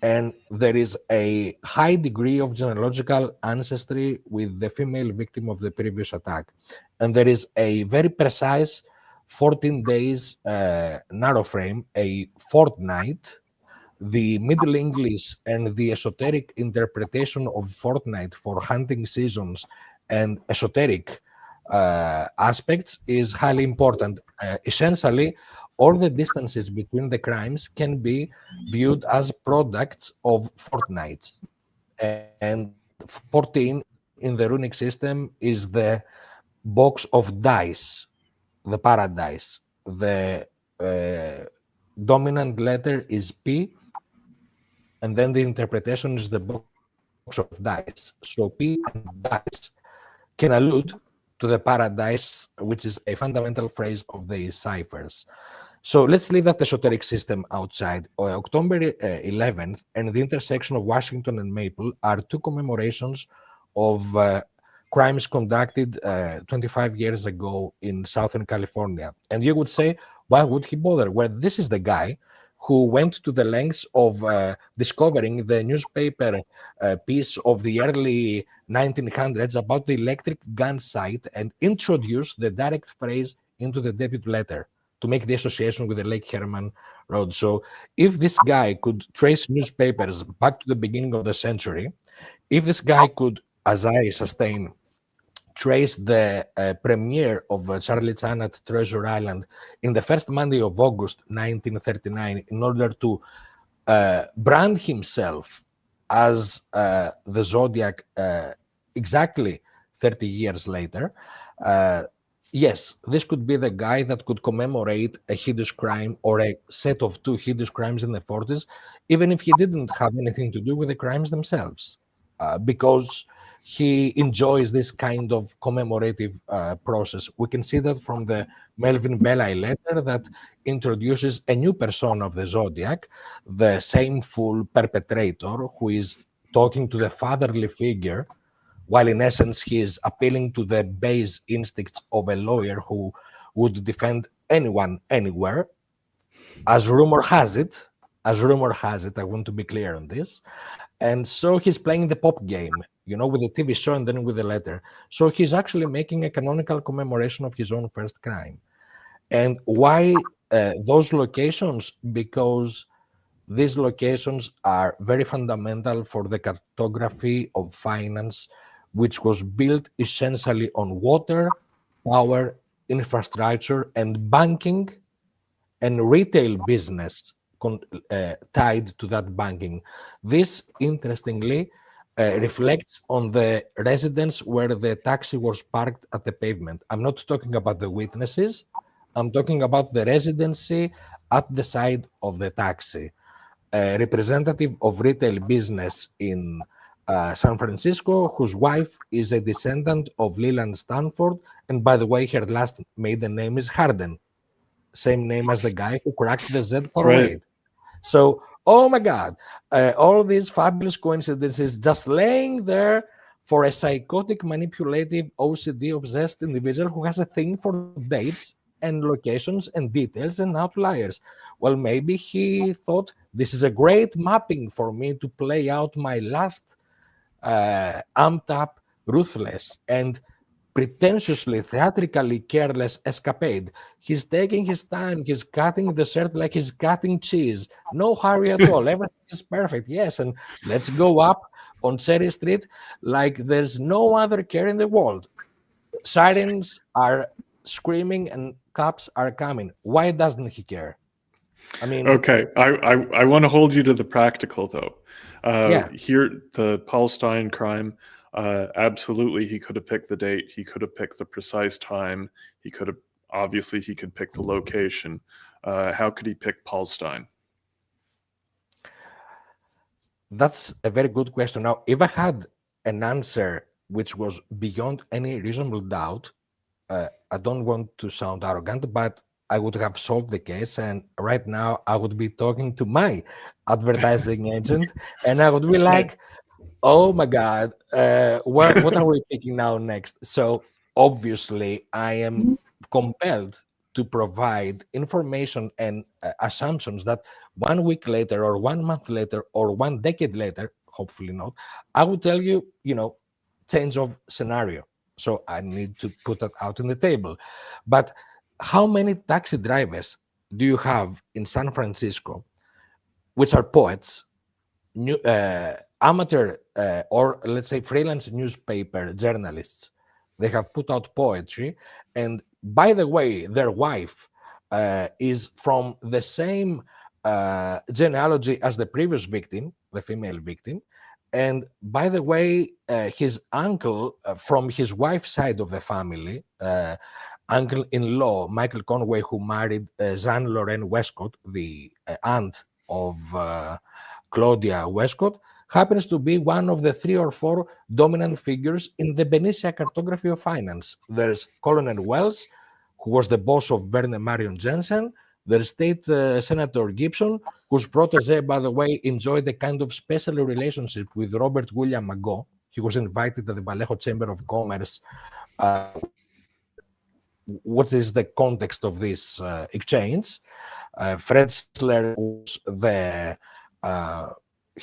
and there is a high degree of genealogical ancestry with the female victim of the previous attack. And there is a very precise 14 days narrow frame, a fortnight, the Middle English and the esoteric interpretation of fortnight for hunting seasons and esoteric aspects is highly important. Essentially, all the distances between the crimes can be viewed as products of fortnights. And 14 in the runic system is the box of dice, the paradise. The dominant letter is P, and then the interpretation is the box of dice. So P and dice can allude to the paradise, which is a fundamental phrase of the ciphers. So let's leave that esoteric system outside. October 11th and the intersection of Washington and Maple are two commemorations of crimes conducted 25 years ago in Southern California. And you would say, why would he bother? Well, this is the guy who went to the lengths of discovering the newspaper piece of the early 1900s about the electric gun site and introduced the direct phrase into the debut letter to make the association with the Lake Herman Road. So if this guy could trace newspapers back to the beginning of the century, if this guy could, as I sustain, trace the premiere of Charlie Chan at Treasure Island in the first Monday of August 1939 in order to brand himself as the Zodiac exactly 30 years later, yes, this could be the guy that could commemorate a hideous crime or a set of two hideous crimes in the 40s, even if he didn't have anything to do with the crimes themselves, because he enjoys this kind of commemorative process. We can see that from the Melvin Belli letter that introduces a new persona of the Zodiac, the shameful perpetrator who is talking to the fatherly figure, while in essence he is appealing to the base instincts of a lawyer who would defend anyone anywhere. As rumor has it, I want to be clear on this. And so he's playing the pop game, with the TV show and then with the letter. So he's actually making a canonical commemoration of his own first crime. And why those locations? Because these locations are very fundamental for the cartography of finance, which was built essentially on water, power, infrastructure, and banking and retail business tied to that banking. This, interestingly, reflects on the residence where the taxi was parked at the pavement. I'm not talking about the witnesses. I'm talking about the residency at the side of the taxi. A representative of retail business in San Francisco, whose wife is a descendant of Leland Stanford. And by the way, her last maiden name is Harden, same name as the guy who cracked the Z That's right. parade. So, oh my God, all these fabulous coincidences just laying there for a psychotic, manipulative, OCD obsessed individual who has a thing for dates and locations and details and outliers. Well, maybe he thought this is a great mapping for me to play out my last amped up, ruthless, and pretentiously, theatrically careless escapade. He's taking his time. He's cutting the shirt like he's cutting cheese. No hurry at all. Everything is perfect. Yes, and let's go up on Cherry Street like there's no other care in the world. Sirens are screaming and cops are coming. Why doesn't he care? I mean, Okay, I want to hold you to the practical though. Yeah. Here, the Paul Stein crime. Absolutely, he could have picked the date. He could have picked the precise time. He could pick the location. How could he pick Paul Stein? That's a very good question. Now, if I had an answer which was beyond any reasonable doubt, I don't want to sound arrogant, but I would have solved the case. And right now, I would be talking to my advertising agent, and I would be like, "Oh my God, what are we picking now next?" So obviously, I am compelled to provide information and assumptions that 1 week later, or 1 month later, or 1 decade later, hopefully not, I will tell you, change of scenario. So I need to put that out on the table. But how many taxi drivers do you have in San Francisco which are poets, amateur or let's say freelance newspaper journalists. They have put out poetry, and by the way, their wife is from the same genealogy as the previous victim, the female victim. And by the way, his uncle from his wife's side of the family, uncle-in-law Michael Conway, who married Jeanne Lorraine Westcott, the aunt of Claudia Westcott, happens to be one of the 3 or 4 dominant figures in the Benicia cartography of finance. There's Colonel Wells, who was the boss of Werner Marion Jensen. There's State Senator Gibson, whose protege, by the way, enjoyed a kind of special relationship with Robert William Magot. He was invited to the Vallejo Chamber of Commerce. What is the context of this exchange? Fred Sler was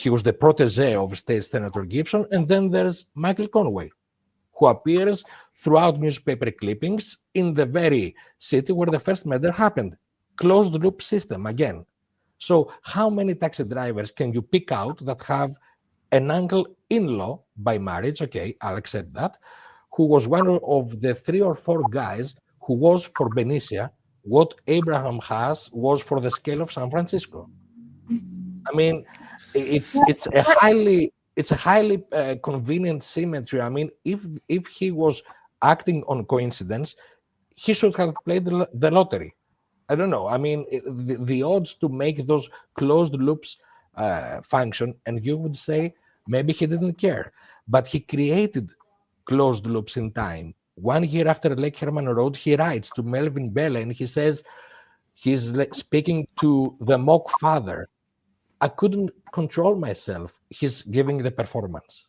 he was the protege of State Senator Gibson, and then there's Michael Conway, who appears throughout newspaper clippings in the very city where the first murder happened. Closed loop system again. So how many taxi drivers can you pick out that have an uncle-in-law by marriage? Okay, I'll accept that. Who was one of the 3 or 4 guys who was for Benicia what Abraham Haas was for the scale of San Francisco. I mean, it's a highly convenient symmetry. I mean, if he was acting on coincidence, he should have played the lottery. I don't know. I mean, the odds to make those closed loops function, and you would say maybe he didn't care, but he created closed loops in time. 1 year after Lake Herman Road, he writes to Melvin Bella, and he says he's speaking to the mock father. I couldn't control myself. He's giving the performance.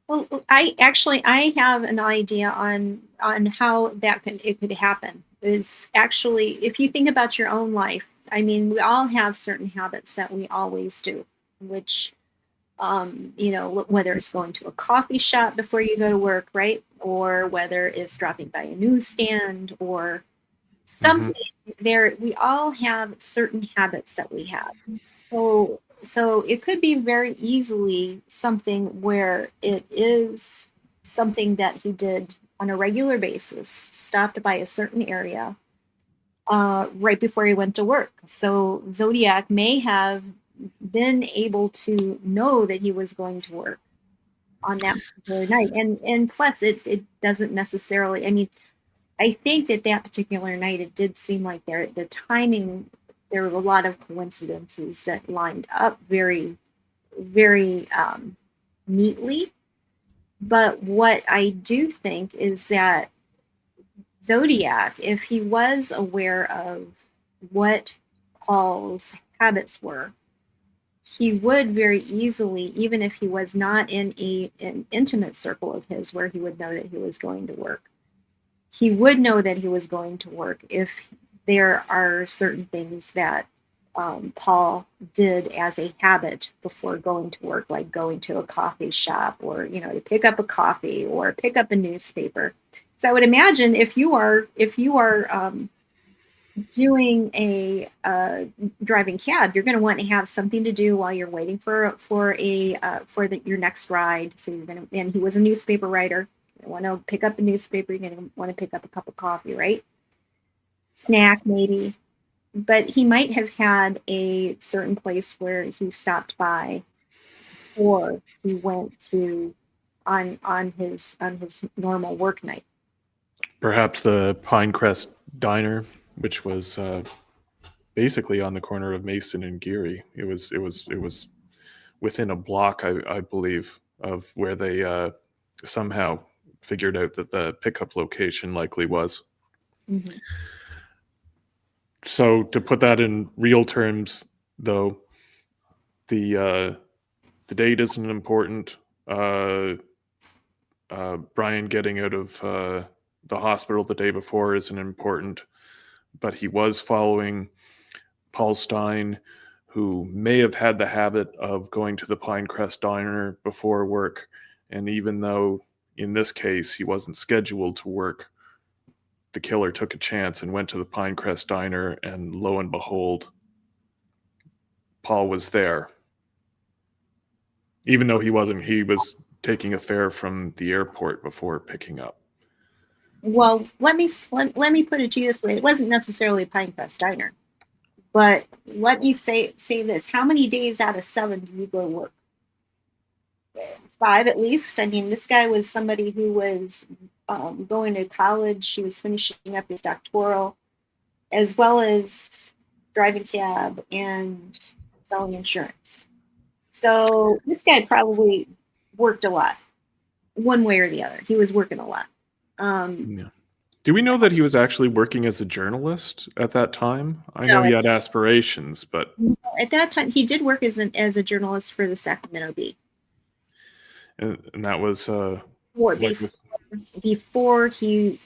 Well, I have an idea on how it could happen. Is actually, if you think about your own life, I mean, we all have certain habits that we always do, which, whether it's going to a coffee shop before you go to work, right? Or whether it's dropping by a newsstand or something. There, we all have certain habits that we have. So it could be very easily something where it is something that he did on a regular basis, stopped by a certain area right before he went to work. So Zodiac may have been able to know that he was going to work on that particular night. And plus, it doesn't necessarily, I mean, I think that particular night, it did seem like the timing, there were a lot of coincidences that lined up very, very neatly. But what I do think is that Zodiac, if he was aware of what Paul's habits were, he would very easily, even if he was not in an intimate circle of his where he would know that he was going to work, he would know that he was going to work if there are certain things that Paul did as a habit before going to work, like going to a coffee shop or, to pick up a coffee or pick up a newspaper. So I would imagine if you are doing a driving cab, you're going to want to have something to do while you're waiting for your next ride. So and he was a newspaper writer. You want to pick up a newspaper. You're going to want to pick up a cup of coffee, right? Snack maybe. But he might have had a certain place where he stopped by before he went to on his normal work night. Perhaps the Pinecrest Diner, which was basically on the corner of Mason and Geary. It was within a block, I believe, of where they somehow figured out that the pickup location likely was. Mm-hmm. So to put that in real terms, though, the date isn't important. Brian getting out of the hospital the day before isn't important, but he was following Paul Stein, who may have had the habit of going to the Pinecrest Diner before work. And even though in this case he wasn't scheduled to work, the killer took a chance and went to the Pinecrest Diner, and lo and behold, Paul was there, even though he wasn't. He was taking a fare from the airport before picking up. Well, let me put it to you this way: it wasn't necessarily Pinecrest Diner, but let me say this: how many days out of 7 do you go to work? 5 at least. I mean, this guy was somebody who was going to college. He was finishing up his doctoral, as well as driving cab and selling insurance. So this guy probably worked a lot, one way or the other. He was working a lot. Yeah. Do we know that he was actually working as a journalist at that time? I No, know he had it's- aspirations, but At that time, he did work as a journalist for the Sacramento Bee. and that was Before, before he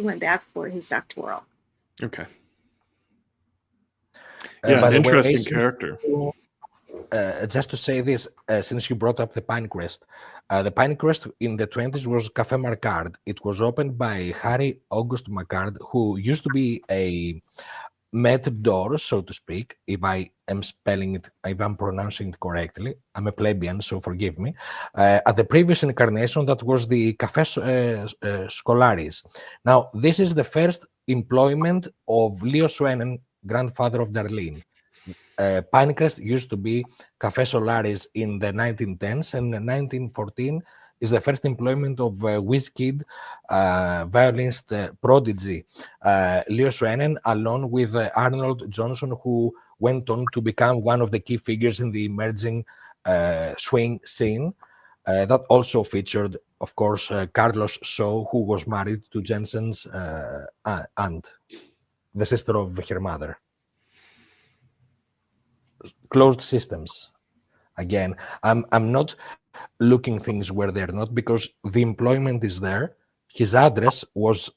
went back for his doctoral. okay. Yeah, By an the way, interesting since character. just to say this, since you brought up the Pinecrest, the Pinecrest in the 20s was Café Marcard. It was opened by Harry August Marcard, who used to be a maître d'or, so to speak, if I am spelling it, if I'm pronouncing it correctly. I'm a plebeian, so forgive me. At the previous incarnation, that was the Café Scholaris. Now, this is the first employment of Leo Swenen, grandfather of Darlene. Pinecrest used to be Café Solaris in the 1910s, and in 1914 is the first employment of WizKid violinist prodigy Leo Swenen, along with Arnold Johnson, who went on to become one of the key figures in the emerging swing scene. That also featured, of course, Carlos Shaw, who was married to Jensen's aunt, the sister of her mother. Closed systems. Again, I'm not looking things where they're not, because the employment is there. His address was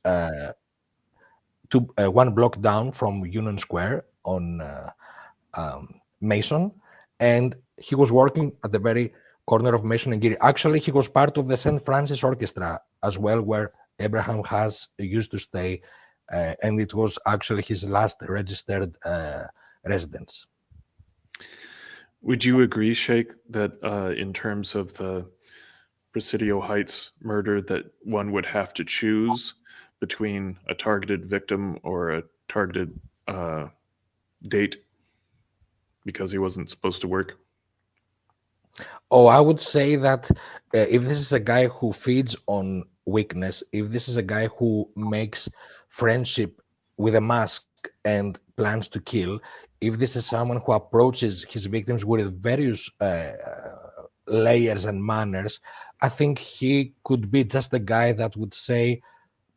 one block down from Union Square on Mason, and he was working at the very corner of Mason and Geary. Actually, he was part of the St. Francis Orchestra as well, where Abraham Haas used to stay, and it was actually his last registered residence. Would you agree, Sheikh, that in terms of the Presidio Heights murder, that one would have to choose between a targeted victim or a targeted date because he wasn't supposed to work? Oh, I would say that if this is a guy who feeds on weakness, if this is a guy who makes friendship with a mask and plans to kill, if this is someone who approaches his victims with various layers and manners, I think he could be just a guy that would say,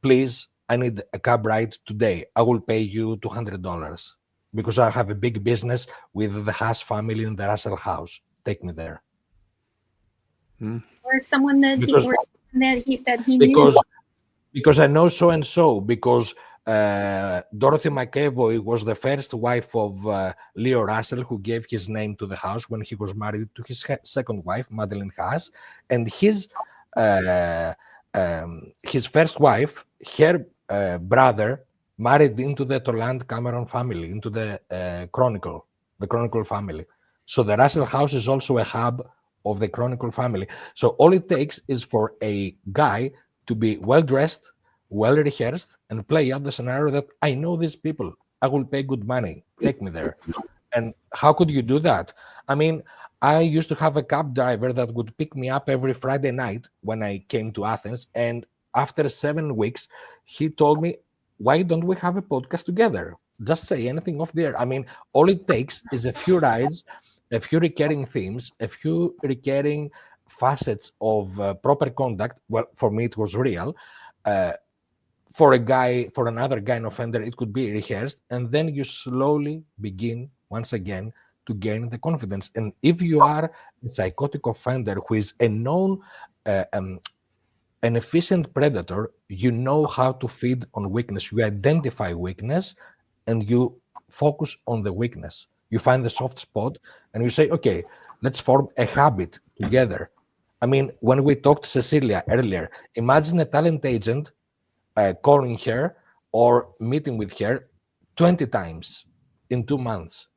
please, I need a cab ride today. I will pay you $200 because I have a big business with the Haas family in the Russell house. Take me there. Or someone that Because- he knew. Because I know so and so, because Dorothy McEvoy was the first wife of Leo Russell, who gave his name to the house when he was married to his second wife, Madeline Haas, and his first wife, her brother, married into the Toland Cameron family, into the Chronicle family. So the Russell house is also a hub of the Chronicle family. So all it takes is for a guy to be well-dressed, well-rehearsed, and play out the scenario that I know these people. I will pay good money. Take me there. And how could you do that? I mean, I used to have a cab driver that would pick me up every Friday night when I came to Athens. And after 7 weeks, he told me, why don't we have a podcast together? Just say anything off the air. I mean, all it takes is a few rides, a few recurring themes, a few recurring facets of proper conduct. Well, for me, it was real. For another guy, an offender, it could be rehearsed. And then you slowly begin once again to gain the confidence. And if you are a psychotic offender who is a known, an efficient predator, you know how to feed on weakness. You identify weakness and you focus on the weakness. You find the soft spot and you say, okay, let's form a habit together. I mean, when we talked to Cecilia earlier, imagine a talent agent calling her or meeting with her 20 times in 2 months.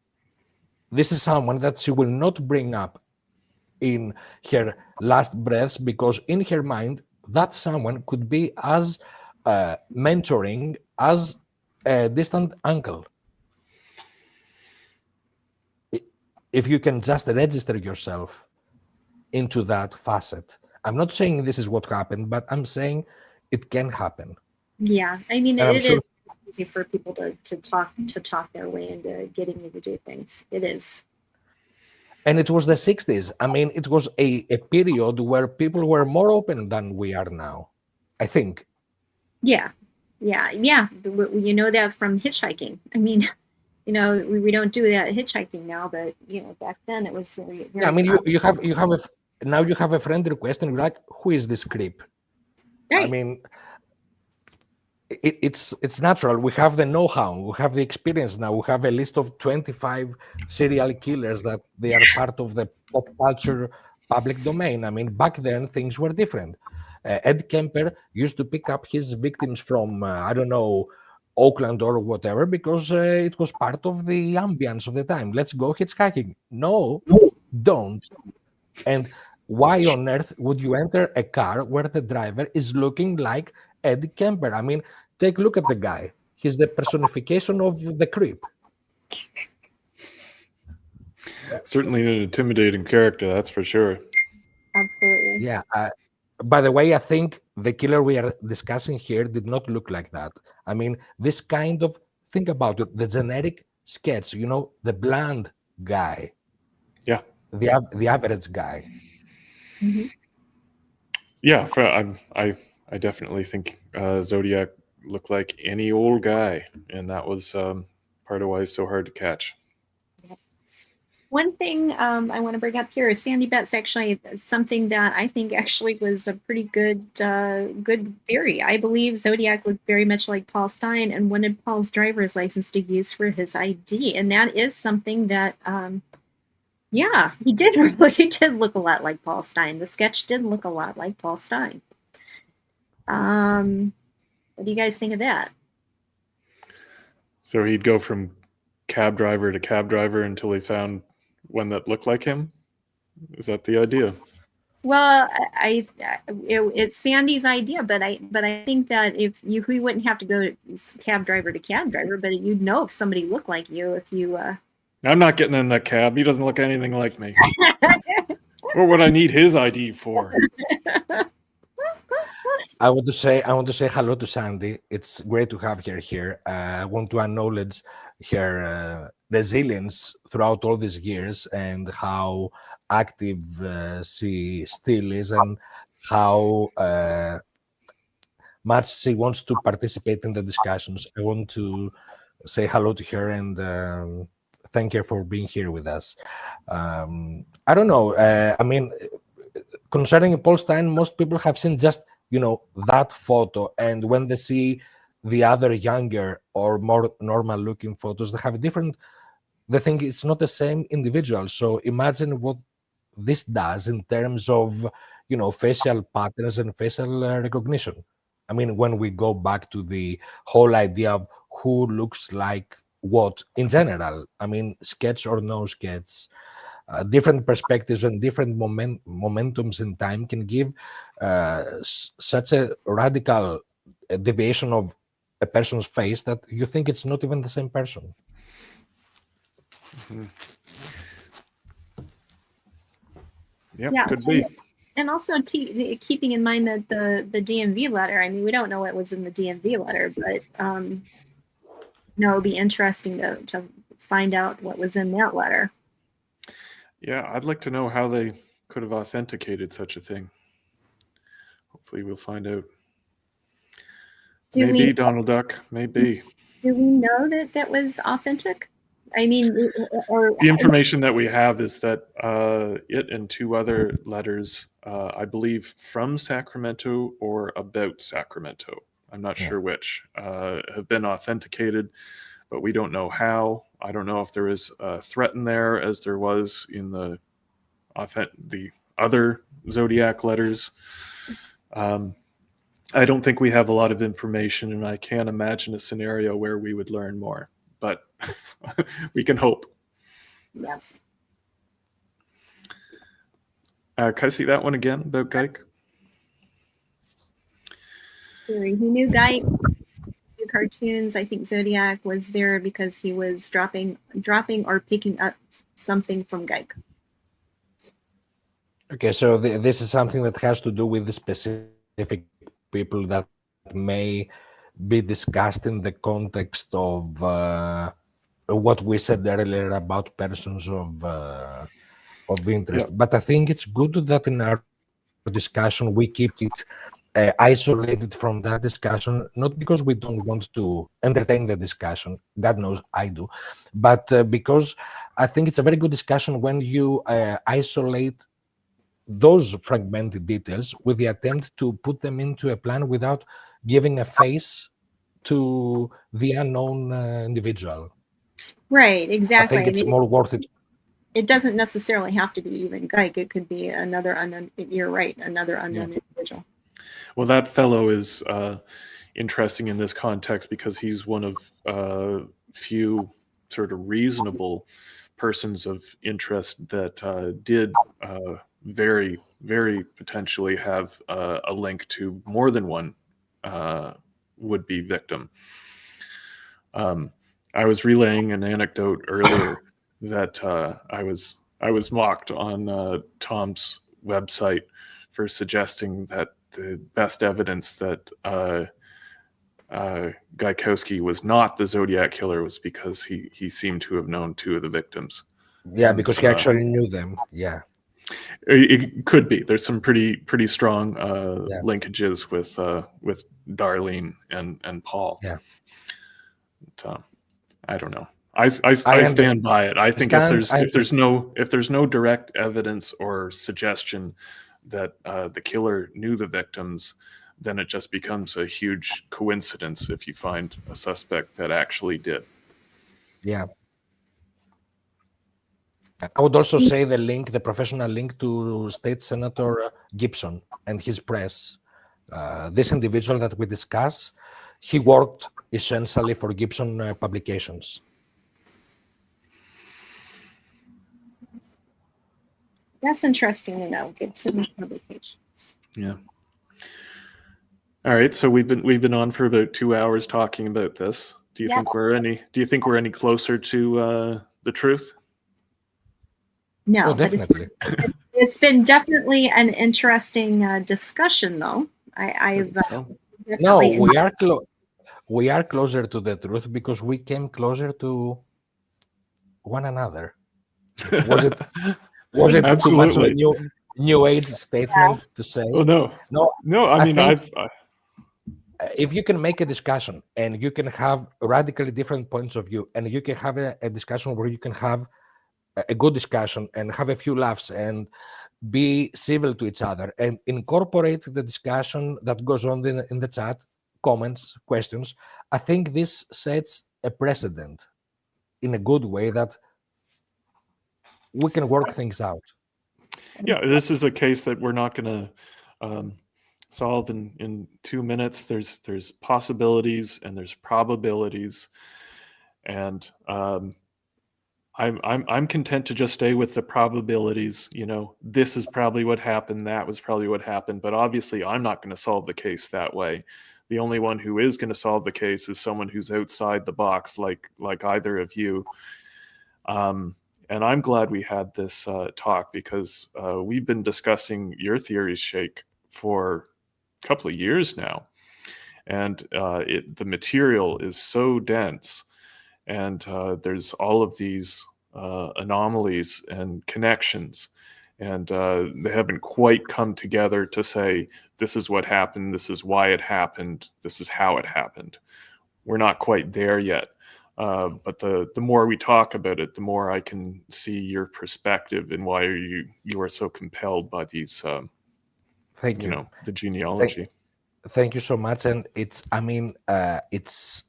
this is someone that she will not bring up in her last breaths, because in her mind, that someone could be as mentoring as a distant uncle. If you can just register yourself into that facet. I'm not saying this is what happened, but I'm saying it can happen. Yeah, I mean, And I'm it sure, is easy for people to talk their way into getting you to do things. It is. and it was the 60s. I mean, it was a period where people were more open than we are now, I think. Yeah, yeah. You know that from hitchhiking. I mean, we don't do that hitchhiking now, but back then it was very, Yeah, I very mean, common. now you have a friend request and you're like, who is this creep? I Right. mean, it's natural. We have the know-how, we have the experience now. We have a list of 25 serial killers that they are part of the pop culture public domain. I mean, back then things were different. Ed Kemper used to pick up his victims from I don't know, Oakland or whatever, because it was part of the ambience of the time. Let's go hitchhiking. No, don't. And why on earth would you enter a car where the driver is looking like Ed Kemper? I mean, take a look at the guy. He's the personification of the creep. Certainly an intimidating character, that's for sure. Absolutely. Yeah. By the way, I think the killer we are discussing here did not look like that. I mean, this kind of, think about it, the generic sketch, the bland guy, Yeah. the average guy. Hmm. Yeah, I definitely think Zodiac looked like any old guy, and that was part of why he's so hard to catch. One thing I want to bring up here is Sandy Betts actually something that I think actually was a pretty good theory. I believe Zodiac looked very much like Paul Stein and wanted Paul's driver's license to use for his ID, and that is something that yeah, he did he did look a lot like Paul Stein. The sketch did look a lot like Paul Stein. What do you guys think of that? So he'd go from cab driver to cab driver until he found one that looked like him. Is that the idea? Well, it's Sandy's idea, but I think that if we wouldn't have to go cab driver to cab driver, but you'd know if somebody looked like you if you. I'm not getting in that cab. He doesn't look anything like me. What would I need his ID for? I want to say hello to Sandy. It's great to have her here. I want to acknowledge her resilience throughout all these years and how active she still is, and how much she wants to participate in the discussions. I want to say hello to her and thank her for being here with us. I don't know. I mean, concerning Paul Stein, most people have seen just that photo, and when they see the other younger or more normal looking photos, they have different. They think it's not the same individual. So imagine what this does in terms of facial patterns and facial recognition. I mean, when we go back to the whole idea of who looks like what in general, I mean, sketch or no sketch, different perspectives and different momentums in time can give such a radical deviation of a person's face that you think it's not even the same person. Mm-hmm. Yep, Yeah, could be. and also keeping in mind that the DMV letter. I mean, we don't know what was in the DMV letter, but it'd be interesting to find out what was in that letter. Yeah, I'd like to know how they could have authenticated such a thing. Hopefully we'll find out. Maybe Donald Duck, maybe. Do we know that was authentic? I mean, or the information that we have is that it and two other letters, I believe from Sacramento or about Sacramento, I'm not sure which, have been authenticated, but we don't know how. I don't know if there is a threat in there as there was in the other Zodiac letters. I don't think we have a lot of information, and I can't imagine a scenario where we would learn more, but we can hope. Yep. Can I see that one again about Geik? He knew Guy cartoons. I think Zodiac was there because he was dropping or picking up something from Geik. Okay, so this is something that has to do with the specific people that may be discussed in the context of what we said earlier about persons of interest. Yeah. But I think it's good that in our discussion we keep it isolated from that discussion, not because we don't want to entertain the discussion, God knows I do, but because I think it's a very good discussion when you isolate those fragmented details with the attempt to put them into a plan without giving a face to the unknown individual. Right, I exactly. think it's more worth it. It doesn't necessarily have to be even Geik. It could be another unknown. You're right, another unknown individual. Well, that fellow is interesting in this context because he's one of few sort of reasonable persons of interest that did very, very potentially have a link to more than one would-be victim. I was relaying an anecdote earlier that I was mocked on Tom's website for suggesting that the best evidence that Gaikowski was not the Zodiac killer was because he seemed to have known two of the victims. Yeah, And, because he actually knew them. Yeah. It could be. There's some pretty strong Yeah. linkages with Darlene and Paul. Yeah. But, I don't know. I stand by it. I think if there's no direct evidence or suggestion that the killer knew the victims, then it just becomes a huge coincidence if you find a suspect that actually did. Yeah. I would also say the professional link to State Senator Gibson and his press. This individual that we discuss, he worked essentially for Gibson Publications. That's interesting to know. Gibson Publications. Yeah. All right. So we've been on for about 2 hours talking about this. Do you think we're any closer to the truth? No, Oh, definitely. But it's been definitely an interesting discussion, though. I've no, we are closer to the truth because we came closer to one another. Was it too much of a new age statement to say? Oh no. I mean, if you can make a discussion and you can have radically different points of view, and you can have a discussion where you can have a good discussion and have a few laughs and be civil to each other and incorporate the discussion that goes on in the chat, comments, questions, I think this sets a precedent in a good way that we can work things out. Yeah, this is a case that we're not going to solve in 2 minutes. There's possibilities and there's probabilities, and I'm content to just stay with the probabilities. You know, this is probably what happened. That was probably what happened. But obviously, I'm not going to solve the case that way. The only one who is going to solve the case is someone who's outside the box, like either of you. And I'm glad we had this talk because we've been discussing your theories, Shake, for a couple of years now. And the material is so dense, and there's all of these anomalies and connections, and they haven't quite come together to say, this is what happened, this is why it happened, this is how it happened. We're not quite there yet. But the more we talk about it, the more I can see your perspective and why you are so compelled by these, Thank you. The genealogy. Thank you so much. And it's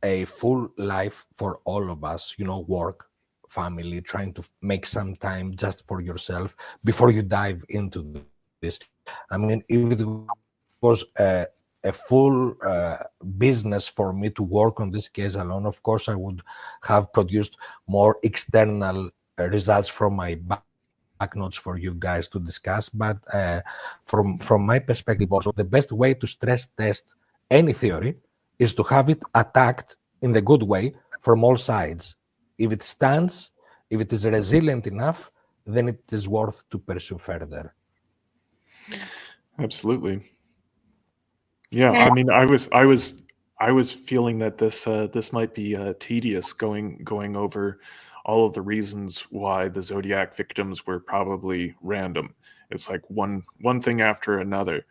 a full life for all of us, work, family, trying to make some time just for yourself before you dive into this. I mean, if it was a full business for me to work on this case alone, of course I would have produced more external results from my back notes for you guys to discuss. But from my perspective, also the best way to stress test any theory is to have it attacked in the good way from all sides. If it stands, if it is resilient enough, then it is worth to pursue further. Absolutely. Yeah, And- I mean, I was feeling that this might be tedious going over all of the reasons why the Zodiac victims were probably random. It's like one thing after another.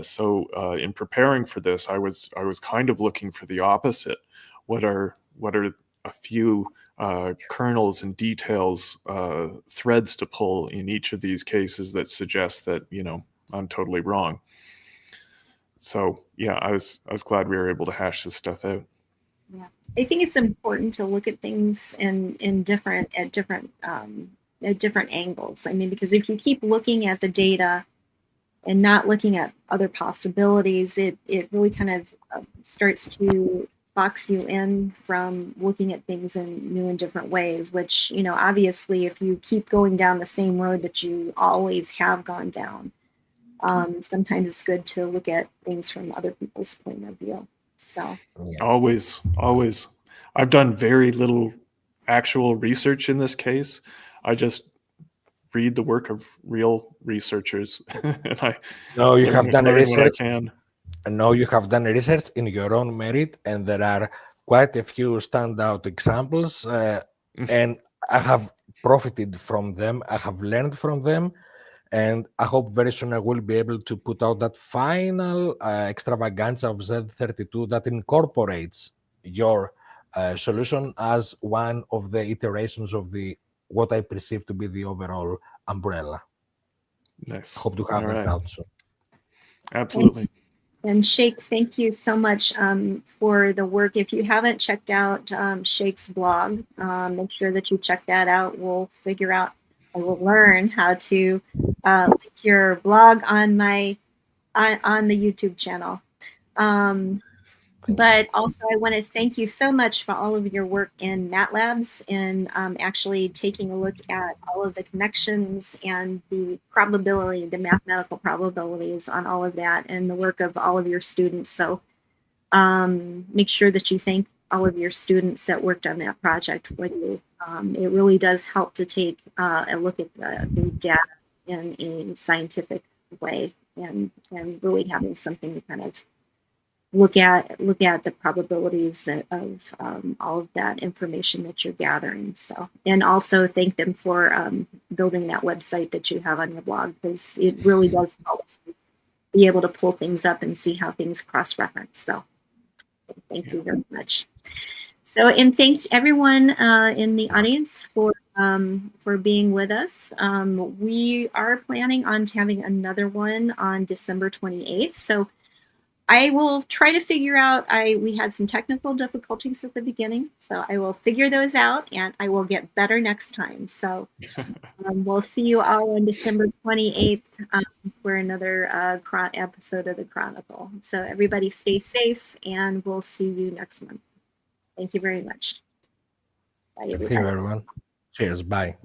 So in preparing for this, I was kind of looking for the opposite. What are a few kernels and details, threads to pull in each of these cases that suggest that, you know, I'm totally wrong. So yeah, I was glad we were able to hash this stuff out. Yeah. I think it's important to look at things in different angles. I mean, because if you keep looking at the data and not looking at other possibilities, it really kind of starts to box you in from looking at things in new and different ways, which, you know, obviously if you keep going down the same road that you always have gone down, sometimes it's good to look at things from other people's point of view. So Always. I've done very little actual research in this case. I just read the work of real researchers, and I No, you have done learn what I research. can. No, you have done research in your own merit, and there are quite a few standout examples, and I have profited from them. I have learned from them, and I hope very soon I will be able to put out that final extravaganza of Z32 that incorporates your solution as one of the iterations of the what I perceive to be the overall umbrella. Nice. Hope to have All that right. out soon. Absolutely. And Shake, thank you so much for the work. If you haven't checked out Shake's blog, make sure that you check that out. We'll learn how to link your blog on my on the YouTube channel. But also, I want to thank you so much for all of your work in MATLabs and actually taking a look at all of the connections and the probability, the mathematical probabilities on all of that, and the work of all of your students. So make sure that you thank all of your students that worked on that project with you. It really does help to take a look at the data in a scientific way and really having something to kind of look at the probabilities of all of that information that you're gathering. So, and also thank them for building that website that you have on your blog, because it really does help to be able to pull things up and see how things cross-reference. So thank you very much. So, and thanks everyone in the audience for being with us. We are planning on having another one on December 28th. So I will try to figure out, we had some technical difficulties at the beginning, so I will figure those out and I will get better next time. So we'll see you all on December 28th for another episode of the Chronicle. So everybody stay safe and we'll see you next month. Thank you very much. Bye, everybody. Thank you, everyone. Cheers. Bye.